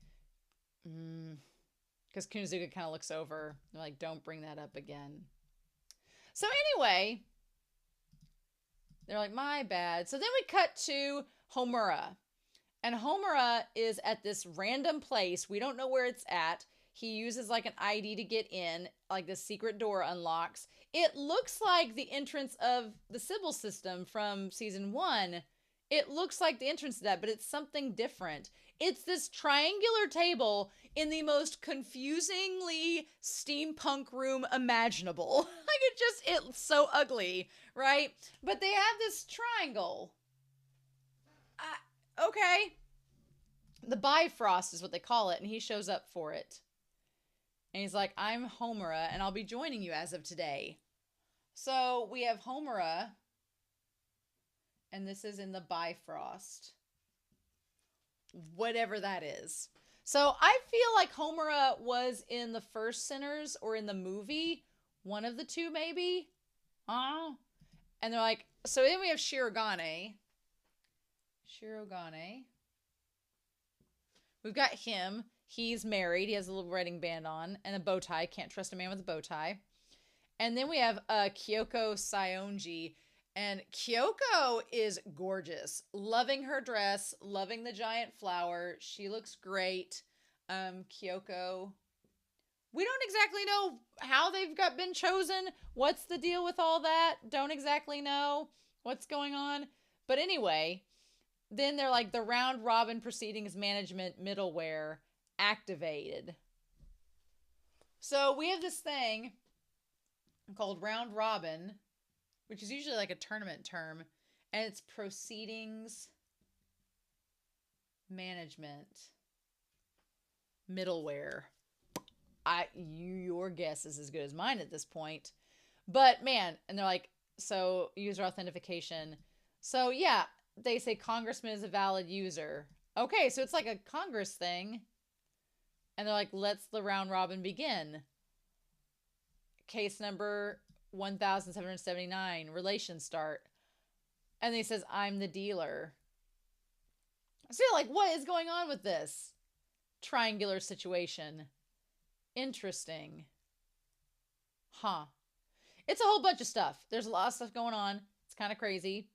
S1: Because Because Konosuga kind of looks over. They're like, don't bring that up again. So anyway, they're like, my bad. So then we cut to Homura. And Homura is at this random place. We don't know where it's at. He uses like an ID to get in. Like the secret door unlocks. It looks like the entrance of the Sybil system from season 1. It looks like the entrance to that, but it's something different. It's this triangular table in the most confusingly steampunk room imaginable. Like it's so ugly, right? But they have this triangle. Okay. The Bifrost is what they call it, and he shows up for it. And he's like, I'm Homura, and I'll be joining you as of today. So we have Homura, and this is in the Bifrost. Whatever that is. So I feel like Homura was in the first Sinners or in the movie. One of the two, maybe. And they're like, so then we have Shirogane. We've got him. He's married. He has a little wedding band on and a bow tie. Can't trust a man with a bow tie. And then we have Kyoko Saionji. And Kyoko is gorgeous. Loving her dress. Loving the giant flower. She looks great. Kyoko. We don't exactly know how they've been chosen. What's the deal with all that? Don't exactly know what's going on. But anyway, then they're like the round robin proceedings management middleware activated. So we have this thing called round robin, which is usually like a tournament term, and it's proceedings management middleware. Your guess is as good as mine at this point. But man, and they're like, so user authentication. So yeah, they say Congressman is a valid user. Okay, so it's like a Congress thing. And they're like, let's the round robin begin. Case number 1779, relation start. And he says, I'm the dealer. So you're like, what is going on with this triangular situation? Interesting. Huh. It's a whole bunch of stuff. There's a lot of stuff going on. It's kind of crazy.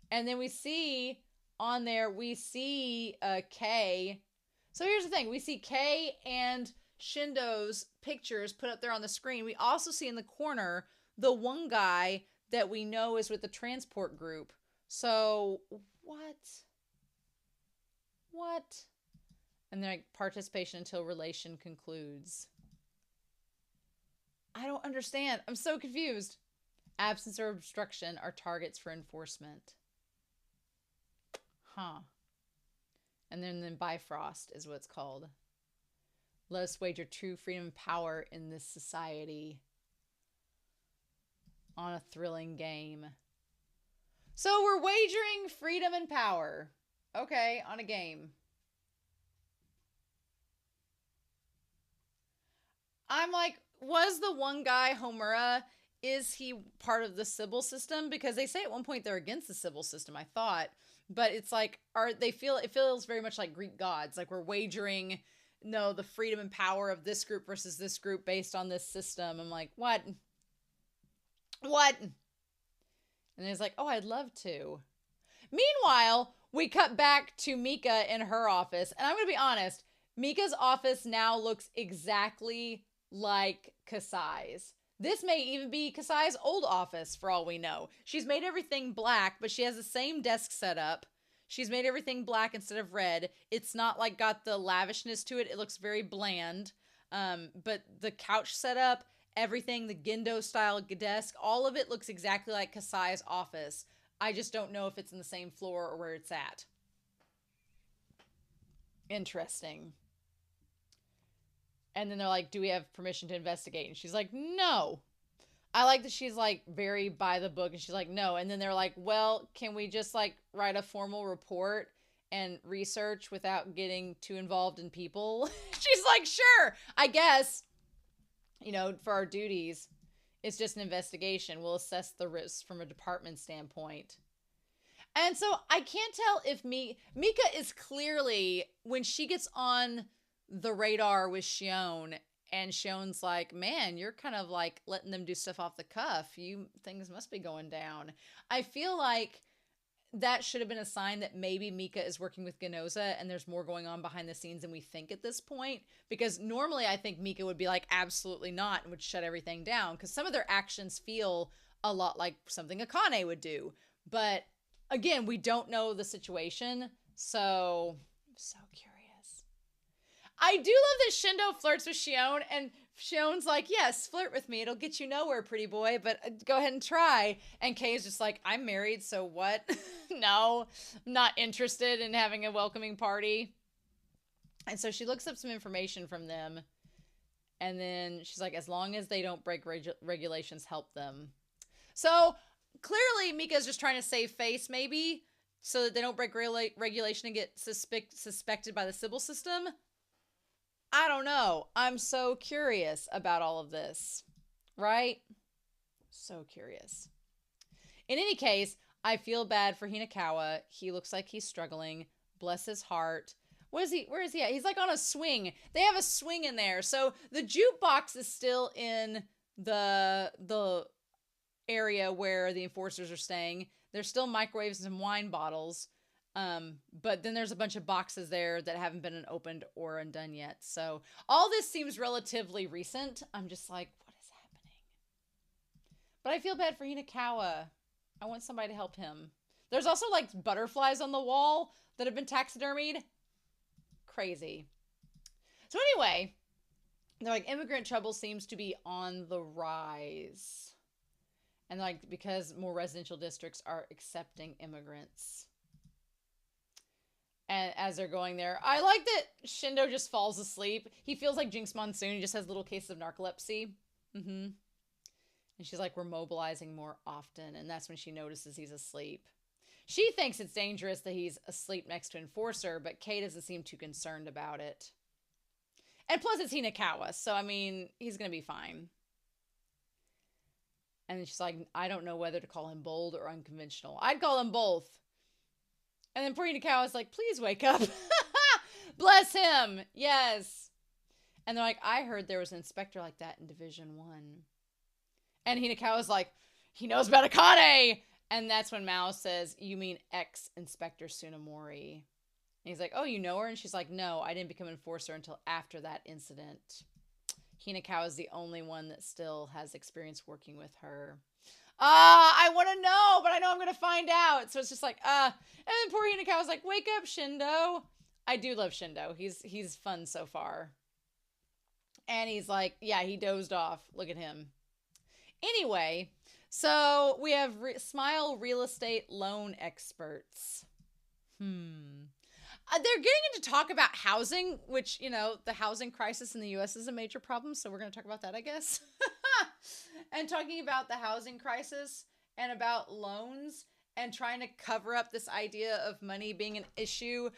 S1: And then we see on there, we see Kei. So here's the thing. We see Kei and Shindo's pictures put up there on the screen. We also see in the corner the one guy that we know is with the transport group. So what? And they're like, participation until relation concludes. I don't understand. I'm so confused. Absence or obstruction are targets for enforcement. Huh. And then Bifrost is what it's called. Let us wager true freedom and power in this society on a thrilling game. So we're wagering freedom and power. Okay, on a game. I'm like, was the one guy Homura, is he part of the Sybil system? Because they say at one point they're against the Sybil system, I thought. But it's like, it feels very much like Greek gods. Like we're wagering, no, the freedom and power of this group versus this group based on this system. I'm like, what? And then he's like, oh, I'd love to. Meanwhile, we cut back to Mika in her office. And I'm going to be honest, Mika's office now looks exactly like Kasai's. This may even be Kasai's old office for all we know. She's made everything black, but she has the same desk setup. She's made everything black instead of red. It's not like got the lavishness to it. It looks very bland. But the couch setup, everything, the Gendo style desk, all of it looks exactly like Kasai's office. I just don't know if it's in the same floor or where it's at. Interesting. And then they're like, do we have permission to investigate? And she's like, no. I like that she's like very by the book and she's like, no. And then they're like, well, can we just like write a formal report and research without getting too involved in people? She's like, sure, I guess, you know, for our duties, it's just an investigation. We'll assess the risks from a department standpoint. And so I can't tell if Mika is clearly, when she gets on the radar with Shion, and Shion's like, man, you're kind of like letting them do stuff off the cuff. Things must be going down. I feel like that should have been a sign that maybe Mika is working with Ganoza and there's more going on behind the scenes than we think at this point. Because normally I think Mika would be like, absolutely not, and would shut everything down. Because some of their actions feel a lot like something Akane would do. But again, we don't know the situation. So I'm so curious. I do love that Shindo flirts with Shion, and Shion's like, yes, flirt with me. It'll get you nowhere, pretty boy, but go ahead and try. And Kay is just like, I'm married, so what? No, I'm not interested in having a welcoming party. And so she looks up some information from them. And then she's like, as long as they don't break regulations, help them. So clearly Mika's just trying to save face, maybe, so that they don't break regulation and get suspected by the Sybil system. I don't know. I'm so curious about all of this, right? So curious. In any case, I feel bad for Hinakawa. He looks like he's struggling. Bless his heart. Where is he at? He's like on a swing. They have a swing in there. So the jukebox is still in the area where the enforcers are staying. There's still microwaves and some wine bottles. But then there's a bunch of boxes there that haven't been opened or undone yet. So all this seems relatively recent. I'm just like, what is happening? But I feel bad for Hinakawa. I want somebody to help him. There's also like butterflies on the wall that have been taxidermied. Crazy. So anyway, they're like, immigrant trouble seems to be on the rise. And like, because more residential districts are accepting immigrants. And as they're going there, I like that Shindo just falls asleep. He feels like Jinx Monsoon. He just has little cases of narcolepsy. And she's like, we're mobilizing more often. And that's when she notices he's asleep. She thinks it's dangerous that he's asleep next to Enforcer, but Kay doesn't seem too concerned about it. And plus it's Hinakawa, so I mean, he's going to be fine. And then she's like, I don't know whether to call him bold or unconventional. I'd call him both. And then poor Hinakawa's like, please wake up. Bless him. Yes. And they're like, I heard there was an inspector like that in Division 1. And Hinakawa's like, he knows about Akane. And that's when Mao says, you mean ex-Inspector Tsunemori. And he's like, oh, you know her? And she's like, no, I didn't become Enforcer until after that incident. Hinakawa is the only one that still has experience working with her. I want to know, but I know I'm going to find out. So it's just like, and then poor Hinakawa's like, wake up, Shindo. I do love Shindo. He's fun so far. And he's like, yeah, he dozed off. Look at him. Anyway, so we have Smile Real Estate Loan Experts. They're getting into talk about housing, which, you know, the housing crisis in the U.S. is a major problem. So we're going to talk about that, I guess. And talking about the housing crisis and about loans and trying to cover up this idea of money being an issue.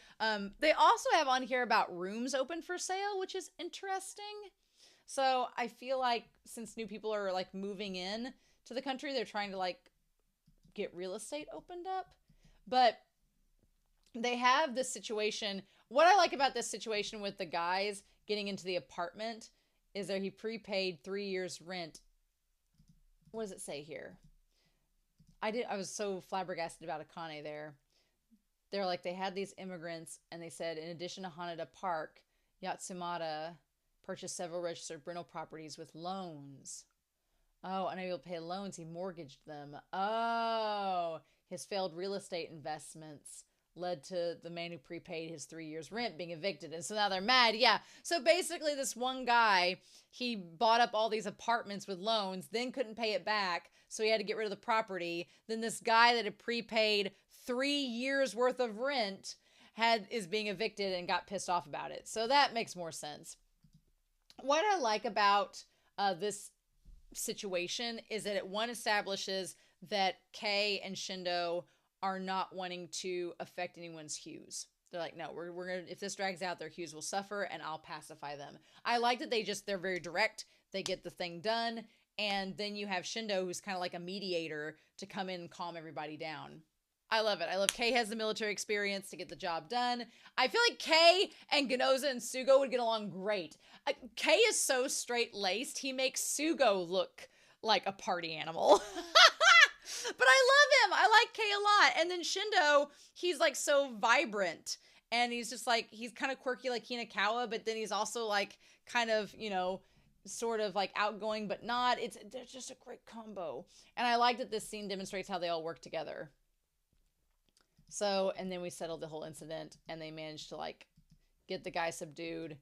S1: They also have on here about rooms open for sale, which is interesting. So I feel like since new people are like moving in to the country, they're trying to like get real estate opened up. But they have this situation. What I like about this situation with the guys getting into the apartment is that he prepaid 3 years rent. What does it say here? I was so flabbergasted about Akane there. They're like, they had these immigrants and they said, in addition to Haneda Park, Yatsumata purchased several registered rental properties with loans. Oh, unable to pay loans, he mortgaged them. Oh, his failed real estate investments led to the man who prepaid his 3 years rent being evicted. And so now they're mad. Yeah. So basically this one guy, he bought up all these apartments with loans, then couldn't pay it back. So he had to get rid of the property. Then this guy that had prepaid 3 years worth of rent is being evicted and got pissed off about it. So that makes more sense. What I like about this situation is that it establishes that Kay and Shindo are not wanting to affect anyone's hues. They're like, no, we're gonna, if this drags out, their hues will suffer and I'll pacify them. I like that they're very direct. They get the thing done. And then you have Shindo, who's kind of like a mediator, to come in and calm everybody down. I love it. I love Kei has the military experience to get the job done. I feel like Kei and Ganoza and Sugo would get along great. Kei is so straight-laced, he makes Sugo look like a party animal. But I love him. I like Kei a lot. And then Shindo, he's like so vibrant. And he's just like, he's kind of quirky like Hinakawa, but then he's also like kind of, you know, sort of like outgoing, but not. They're just a great combo. And I like that this scene demonstrates how they all work together. So, and then we settled the whole incident and they managed to like get the guy subdued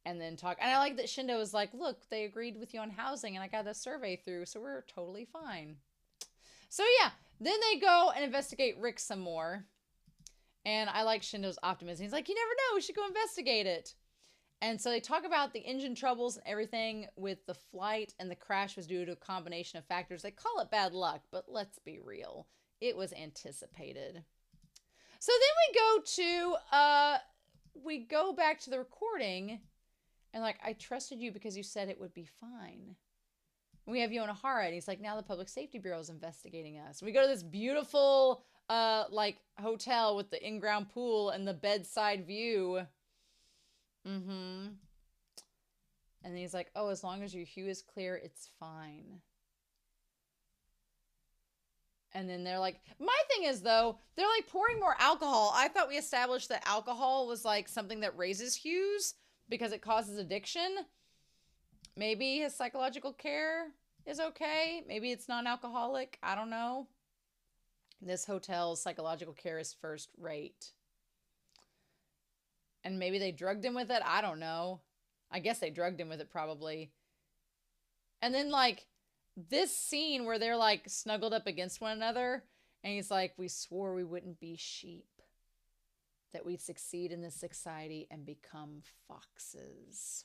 S1: and then talk. And I like that Shindo was like, look, they agreed with you on housing and I got the survey through, so we're totally fine. So yeah, then they go and investigate Rick some more. And I like Shindo's optimism. He's like, you never know, we should go investigate it. And so they talk about the engine troubles and everything with the flight, and the crash was due to a combination of factors. They call it bad luck, but let's be real. It was anticipated. So then we go back to the recording, and like, I trusted you because you said it would be fine. We have Yonohara, and he's like, now the Public Safety Bureau is investigating us. And we go to this beautiful, like, hotel with the in-ground pool and the bedside view. And then he's like, oh, as long as your hue is clear, it's fine. And then they're like, my thing is, though, they're like pouring more alcohol. I thought we established that alcohol was like something that raises hues because it causes addiction. Maybe his psychological care is okay. Maybe it's non-alcoholic. I don't know. This hotel's psychological care is first rate. And maybe they drugged him with it. I don't know. I guess they drugged him with it probably. And then like this scene where they're like snuggled up against one another. And he's like, we swore we wouldn't be sheep. That we'd succeed in this society and become foxes.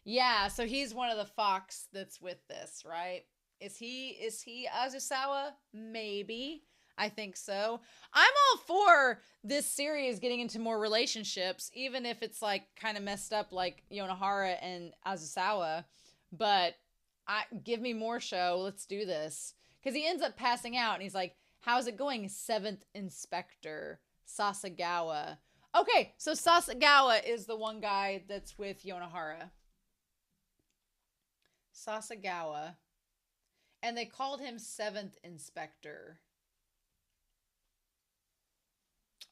S1: Yeah, so he's one of the fox that's with this, right? Is he Azusawa? Maybe. I think so. I'm all for this series getting into more relationships, even if it's like kind of messed up like Yonohara and Azusawa. But give me more show. Let's do this. Because he ends up passing out and he's like, how's it going, 7th Inspector Sasagawa? Okay, so Sasagawa is the one guy that's with Yonohara. Sasagawa. And they called him 7th Inspector.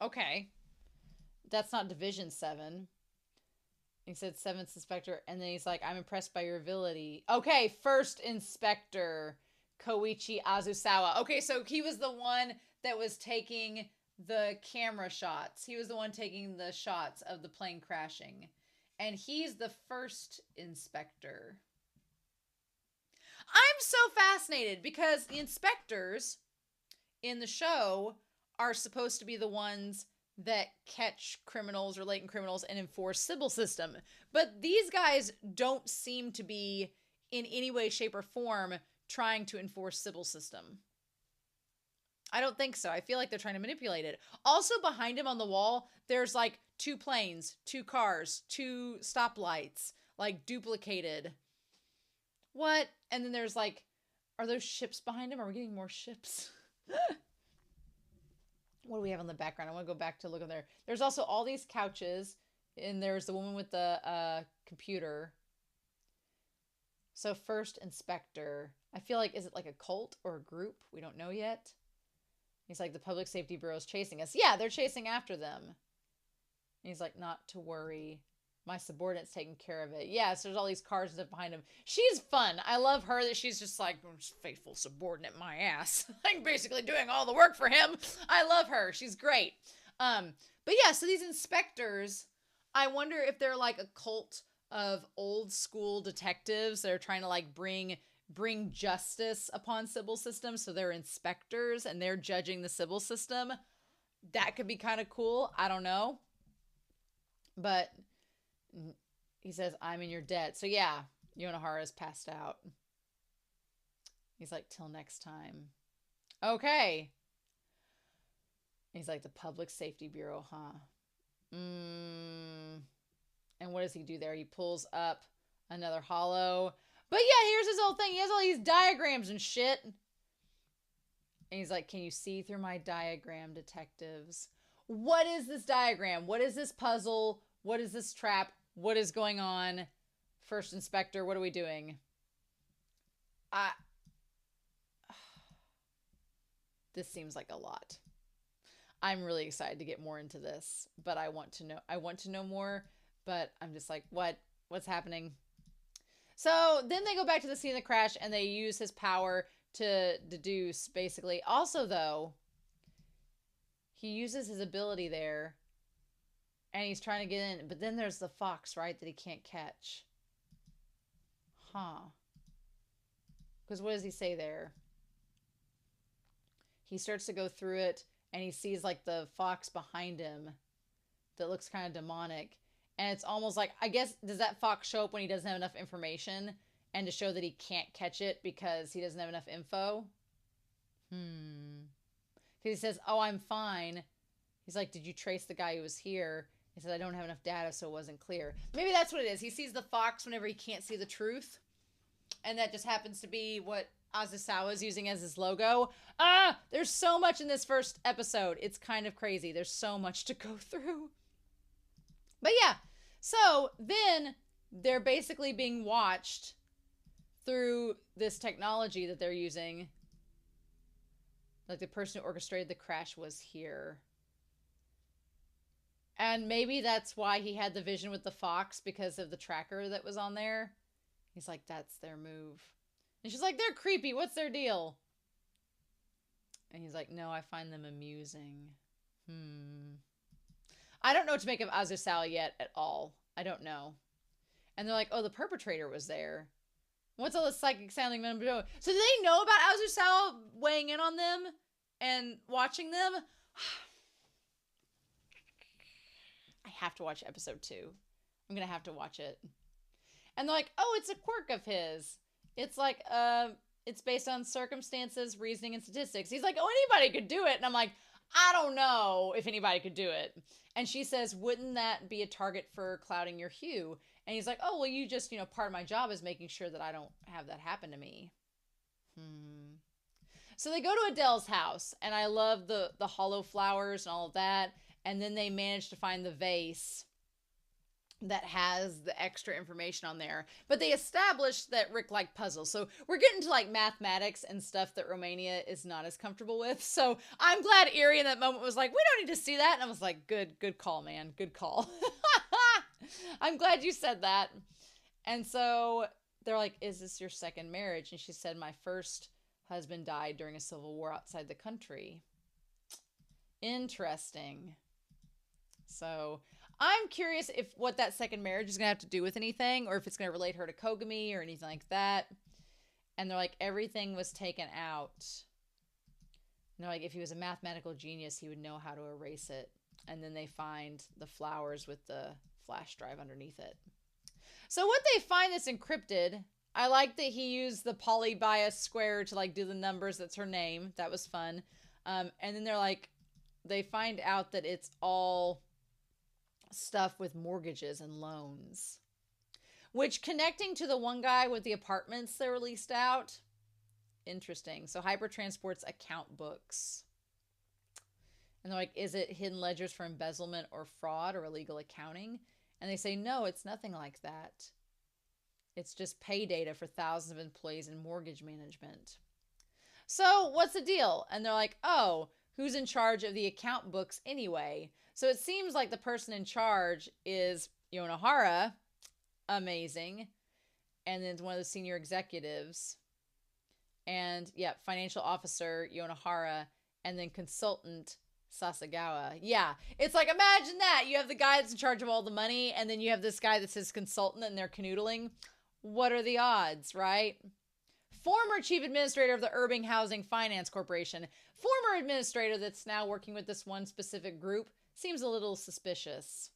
S1: Okay. That's not Division 7. He said 7th Inspector, and then he's like, I'm impressed by your ability. Okay, 1st Inspector Koichi Azusawa. Okay, so he was the one that was taking the camera shots. He was the one taking the shots of the plane crashing. And he's the 1st Inspector. I'm so fascinated because the inspectors in the show are supposed to be the ones that catch criminals or latent criminals and enforce civil system. But these guys don't seem to be in any way, shape, or form trying to enforce civil system. I don't think so. I feel like they're trying to manipulate it. Also behind him on the wall, there's like 2 planes, 2 cars, 2 stoplights, like duplicated. What? And then there's like, are those ships behind him? Are we getting more ships? What do we have on the background? I want to go back to look at there. There's also all these couches, and there's the woman with the computer. So 1st Inspector. I feel like, is it like a cult or a group? We don't know yet. He's like, the Public Safety Bureau is chasing us. Yeah, they're chasing after them. And he's like, not to worry. My subordinate's taking care of it. Yeah, so there's all these cars and stuff behind him. She's fun. I love her that she's just like, faithful subordinate my ass. Like basically doing all the work for him. I love her. She's great. But yeah, so these inspectors, I wonder if they're like a cult of old school detectives that are trying to like bring justice upon civil systems. So they're inspectors and they're judging the civil system. That could be kind of cool. I don't know. But he says, I'm in your debt. So yeah, Yonohara's passed out. He's like, till next time. Okay. He's like, the Public Safety Bureau, huh? And what does he do there? He pulls up another hollow. But yeah, here's his whole thing. He has all these diagrams and shit. And he's like, can you see through my diagram, detectives? What is this diagram? What is this puzzle? What is this trap? What is going on? First Inspector, what are we doing? This seems like a lot. I'm really excited to get more into this, but I want to know more, but I'm just like, what's happening? So then they go back to the scene of the crash and they use his power to deduce, basically. Also, though, he uses his ability there and he's trying to get in, but then there's the fox, right, that he can't catch. Huh. Because what does he say there? He starts to go through it and he sees like the fox behind him that looks kind of demonic. And it's almost like, I guess, does that fox show up when he doesn't have enough information and to show that he can't catch it because he doesn't have enough info? Because he says, oh, I'm fine. He's like, did you trace the guy who was here? He said, I don't have enough data, so it wasn't clear. Maybe that's what it is. He sees the fox whenever he can't see the truth. And that just happens to be what Azusawa is using as his logo. There's so much in this first episode. It's kind of crazy. There's so much to go through. But yeah, so then they're basically being watched through this technology that they're using. Like the person who orchestrated the crash was here. And maybe that's why he had the vision with the fox, because of the tracker that was on there. He's like, that's their move. And she's like, they're creepy. What's their deal? And he's like, no, I find them amusing. I don't know what to make of Azusawa yet at all. I don't know. And they're like, oh, the perpetrator was there. What's all this psychic sounding men doing? So do they know about Azusawa weighing in on them and watching them? I have to watch episode 2. I'm going to have to watch it. And they're like, oh, it's a quirk of his. It's like, it's based on circumstances, reasoning, and statistics. He's like, oh, anybody could do it. And I'm like, I don't know if anybody could do it. And she says, wouldn't that be a target for clouding your hue? And he's like, oh, well, you just, part of my job is making sure that I don't have that happen to me. So they go to Adele's house, and I love the hollow flowers and all of that. And then they manage to find the vase that has the extra information on there. But they established that Rick liked puzzles. So we're getting to like mathematics and stuff that Romania is not as comfortable with. So I'm glad Erie in that moment was like, we don't need to see that. And I was like, good call, man. Good call. I'm glad you said that. And so they're like, is this your second marriage? And she said, my first husband died during a civil war outside the country. Interesting. So I'm curious if what that second marriage is going to have to do with anything, or if it's going to relate her to Kogami or anything like that. And they're like, everything was taken out. And they're like, if he was a mathematical genius, he would know how to erase it. And then they find the flowers with the flash drive underneath it. So what they find that's encrypted, I like that he used the polybias square to like do the numbers. That's her name. That was fun. And then they're like, they find out that it's all stuff with mortgages and loans, which connecting to the one guy with the apartments that were leased out. Interesting. So Hyper transports account books. And they're like, is it hidden ledgers for embezzlement or fraud or illegal accounting? And they say, no, it's nothing like that. It's just pay data for thousands of employees in mortgage management. So what's the deal? And they're like, oh, who's in charge of the account books anyway? So it seems like the person in charge is Yonohara. Amazing. And then one of the senior executives. And yeah, financial officer Yonohara. And then consultant Sasagawa. Yeah, it's like, imagine that. You have the guy that's in charge of all the money, and then you have this guy that says consultant, and they're canoodling. What are the odds, right? Former chief administrator of the Urban Housing Finance Corporation. Former administrator that's now working with this one specific group. Seems a little suspicious.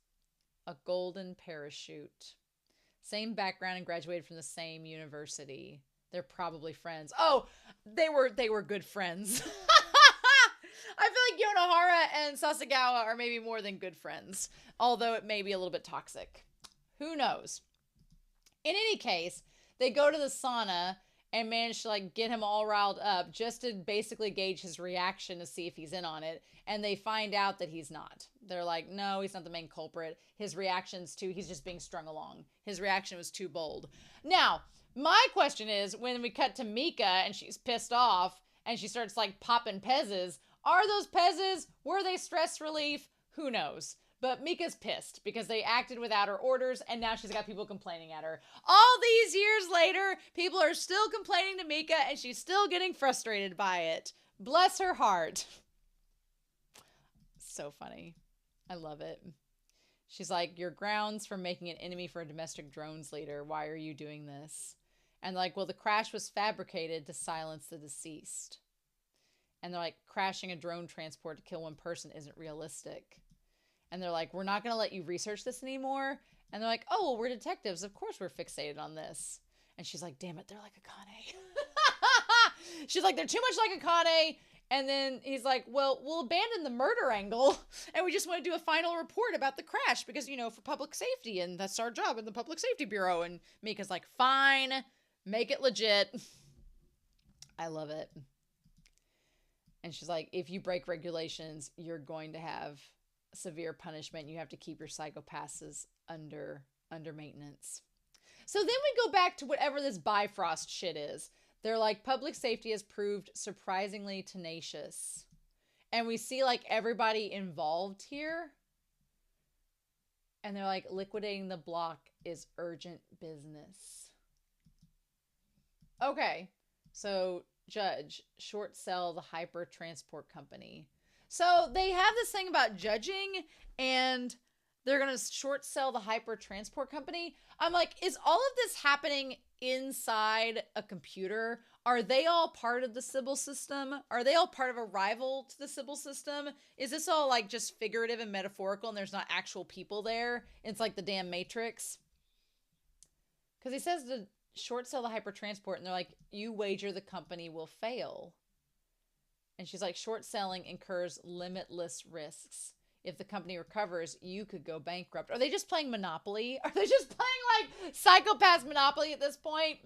S1: A golden parachute. Same background and graduated from the same university. They're probably friends. Oh, they were good friends. I feel like Yonohara and Sasagawa are maybe more than good friends, although it may be a little bit toxic. Who knows? In any case, they go to the sauna, and managed to like get him all riled up just to basically gauge his reaction to see if he's in on it. And they find out that he's not. They're like, no, he's not the main culprit. His reaction's too, he's just being strung along. His reaction was too bold. Now, my question is, when we cut to Mika and she's pissed off and she starts like popping pezzes, are those pezzes, were they stress relief? Who knows? But Mika's pissed because they acted without her orders, and now she's got people complaining at her. All these years later, people are still complaining to Mika, and she's still getting frustrated by it. Bless her heart. So funny. I love it. She's like, your grounds for making an enemy for a domestic drones leader. Why are you doing this? And they're like, well, the crash was fabricated to silence the deceased. And they're like, crashing a drone transport to kill one person isn't realistic. And they're like, we're not going to let you research this anymore. And they're like, oh, well, we're detectives. Of course we're fixated on this. And she's like, damn it, they're like Akane. She's like, they're too much like Akane. And then he's like, well, we'll abandon the murder angle. And we just want to do a final report about the crash because, you know, for public safety. And that's our job in the Public Safety Bureau. And Mika's like, fine, make it legit. I love it. And she's like, if you break regulations, you're going to have severe punishment. You have to keep your psychopaths under maintenance. So then we go back to whatever this Bifrost shit is. They're like, public safety has proved surprisingly tenacious. And we see like everybody involved here. And they're like, liquidating the block is urgent business. Okay. So judge, short sell the hyper transport company. So they have this thing about judging, and they're going to short sell the hyper transport company. I'm like, is all of this happening inside a computer? Are they all part of the Sybil system? Are they all part of a rival to the Sybil system? Is this all like just figurative and metaphorical and there's not actual people there? It's like the damn Matrix. Because he says to short sell the hyper transport, and they're like, you wager the company will fail. And she's like, short selling incurs limitless risks. If the company recovers, you could go bankrupt. Are they just playing Monopoly? Are they just playing like Psychopath Monopoly at this point?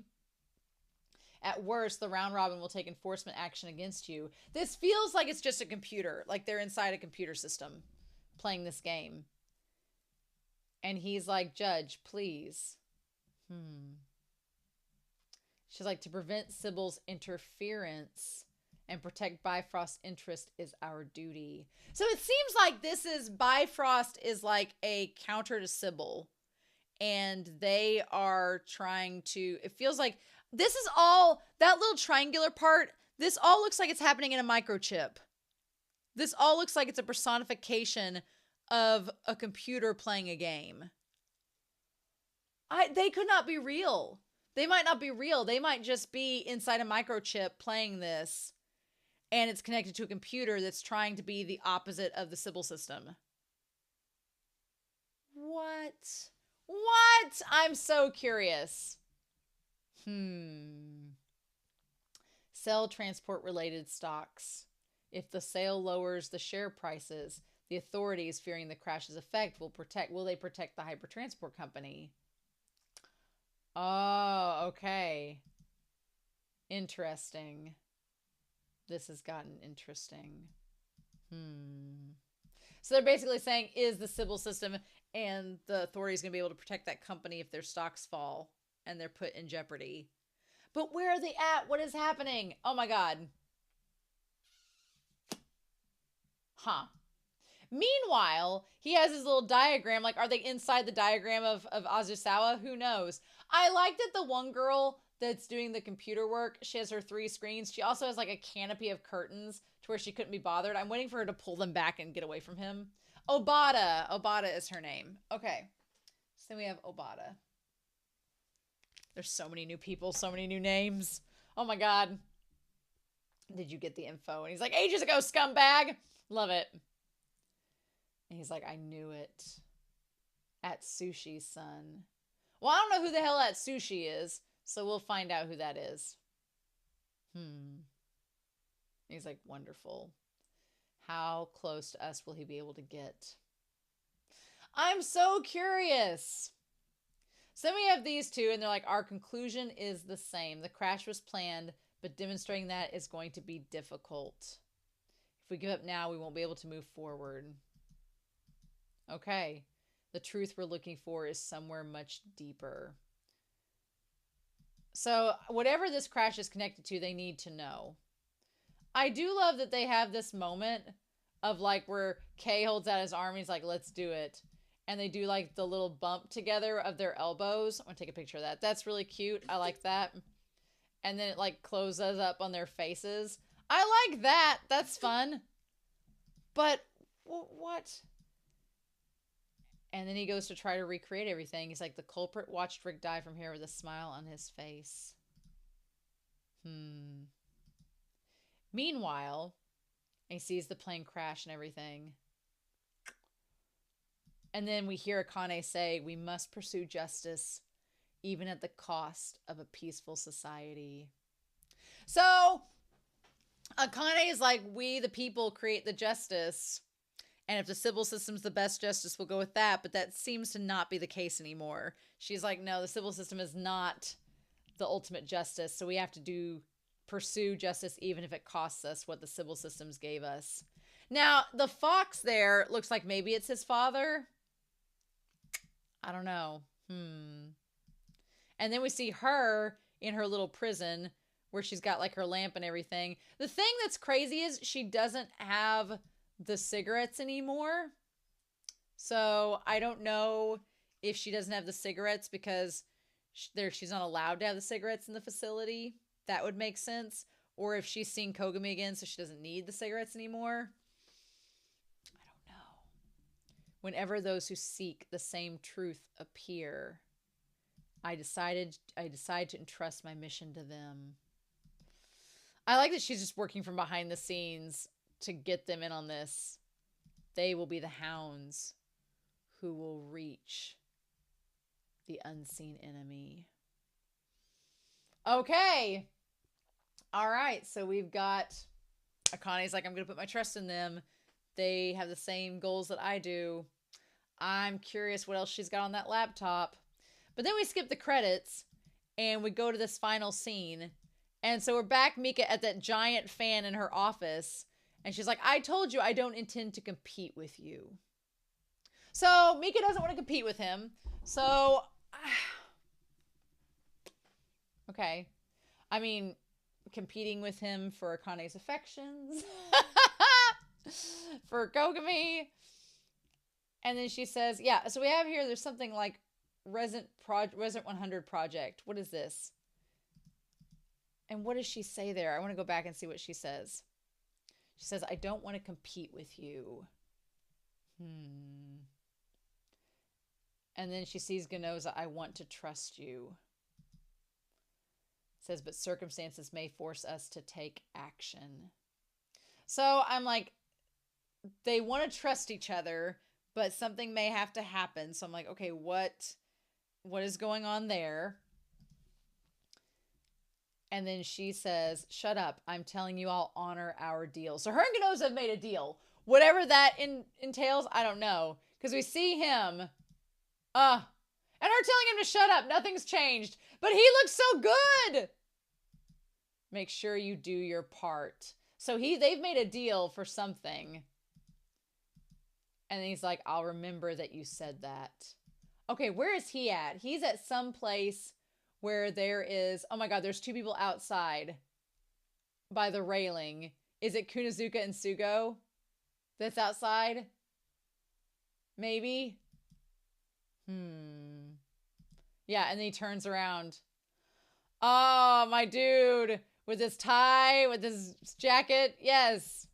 S1: At worst, the round robin will take enforcement action against you. This feels like it's just a computer. Like they're inside a computer system playing this game. And he's like, judge, please. She's like, to prevent Sybil's interference and protect Bifrost's interest is our duty. So it seems like this is, Bifrost is like a counter to Sybil. And they are trying to, it feels like, this is all, that little triangular part, this all looks like it's happening in a microchip. This all looks like it's a personification of a computer playing a game. They could not be real. They might not be real. They might just be inside a microchip playing this. And it's connected to a computer that's trying to be the opposite of the Sybil system. What? What? I'm so curious. Sell transport related stocks. If the sale lowers the share prices, the authorities, fearing the crash's effect, will they protect the hypertransport company? Oh, okay. Interesting. This has gotten interesting. So they're basically saying, is the Sybil system and the authorities going to be able to protect that company if their stocks fall and they're put in jeopardy? But where are they at? What is happening? Oh my God. Meanwhile, he has his little diagram. Like, are they inside the diagram of Azusawa? Who knows? I like that the one girl that's doing the computer work, she has her 3 screens. She also has like a canopy of curtains to where she couldn't be bothered. I'm waiting for her to pull them back and get away from him. Obata. Obata is her name. Okay. So then we have Obata. There's so many new people, so many new names. Oh my God. Did you get the info? And he's like, ages ago, scumbag. Love it. And he's like, I knew it. Atsushi's son. Well, I don't know who the hell Atsushi is, so we'll find out who that is. He's like, wonderful. How close to us will he be able to get? I'm so curious. So then we have these two, and they're like, our conclusion is the same. The crash was planned, but demonstrating that is going to be difficult. If we give up now, we won't be able to move forward. Okay. The truth we're looking for is somewhere much deeper. So whatever this crash is connected to, they need to know. I do love that they have this moment of like where Kay holds out his arm and he's like, let's do it. And they do like the little bump together of their elbows. I'm gonna take a picture of that. That's really cute. I like that. And then it like closes up on their faces. I like that. That's fun. But what? And then he goes to try to recreate everything. He's like, the culprit watched Rick die from here with a smile on his face. Meanwhile, he sees the plane crash and everything. And then we hear Akane say, we must pursue justice, even at the cost of a peaceful society. So, Akane is like, we the people create the justice. And if the civil system's the best justice, we'll go with that. But that seems to not be the case anymore. She's like, no, the civil system is not the ultimate justice. So we have to pursue justice even if it costs us what the civil systems gave us. Now, the fox there looks like maybe it's his father. I don't know. And then we see her in her little prison where she's got like her lamp and everything. The thing that's crazy is she doesn't have the cigarettes anymore. So I don't know if she doesn't have the cigarettes because she's not allowed to have the cigarettes in the facility. That would make sense. Or if she's seen Kogami again, so she doesn't need the cigarettes anymore. I don't know. Whenever those who seek the same truth appear, I decide to entrust my mission to them. I like that she's just working from behind the scenes to get them in on this. They will be the hounds who will reach the unseen enemy. Okay. All right. So we've got Akane's like, I'm going to put my trust in them. They have the same goals that I do. I'm curious what else she's got on that laptop. But then we skip the credits and we go to this final scene. And so we're back, Mika, at that giant fan in her office. And she's like, I told you I don't intend to compete with you. So Mika doesn't want to compete with him. So, okay. I mean, competing with him for Akane's affections. For Kogami. And then she says, yeah, so we have here, there's something like Resident 100 Project. What is this? And what does she say there? I want to go back and see what she says. She says, I don't want to compete with you. And then she sees Ganoza, I want to trust you. Says, but circumstances may force us to take action. So I'm like, they want to trust each other, but something may have to happen. So I'm like, okay, what is going on there? And then she says, shut up. I'm telling you, I'll honor our deal. So her and Ganoza have made a deal. Whatever that entails, I don't know. Because we see him, and her telling him to shut up. Nothing's changed. But he looks so good. Make sure you do your part. So they've made a deal for something. And then he's like, I'll remember that you said that. Okay, where is he at? He's at some place where there is, oh my God, there's two people outside by the railing. Is it Kunazuka and Sugo that's outside? Maybe? Yeah, and then he turns around. Oh, my dude. With his tie, with his jacket. Yes.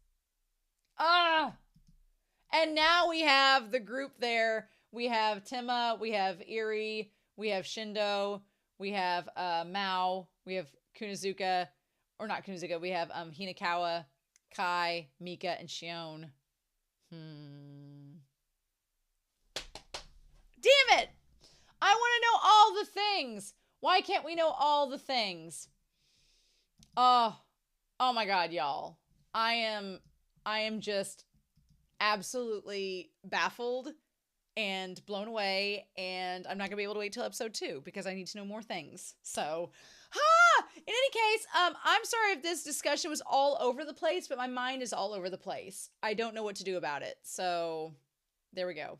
S1: And now we have the group there. We have Tema, we have Eri, we have Shindo, we have Mao, we have Kunazuka, or not Kunazuka, we have Hinakawa, Kai, Mika, and Shion. Damn it! I want to know all the things. Why can't we know all the things? Oh my God, y'all. I am just absolutely baffled and blown away, and I'm not gonna be able to wait till episode 2 because I need to know more things. So, in any case, I'm sorry if this discussion was all over the place, but my mind is all over the place. I don't know what to do about it. So, there we go.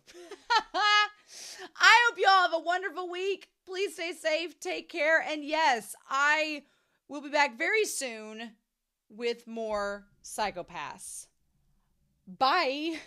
S1: I hope y'all have a wonderful week. Please stay safe, take care, and yes, I will be back very soon with more Psycho Pass. Bye.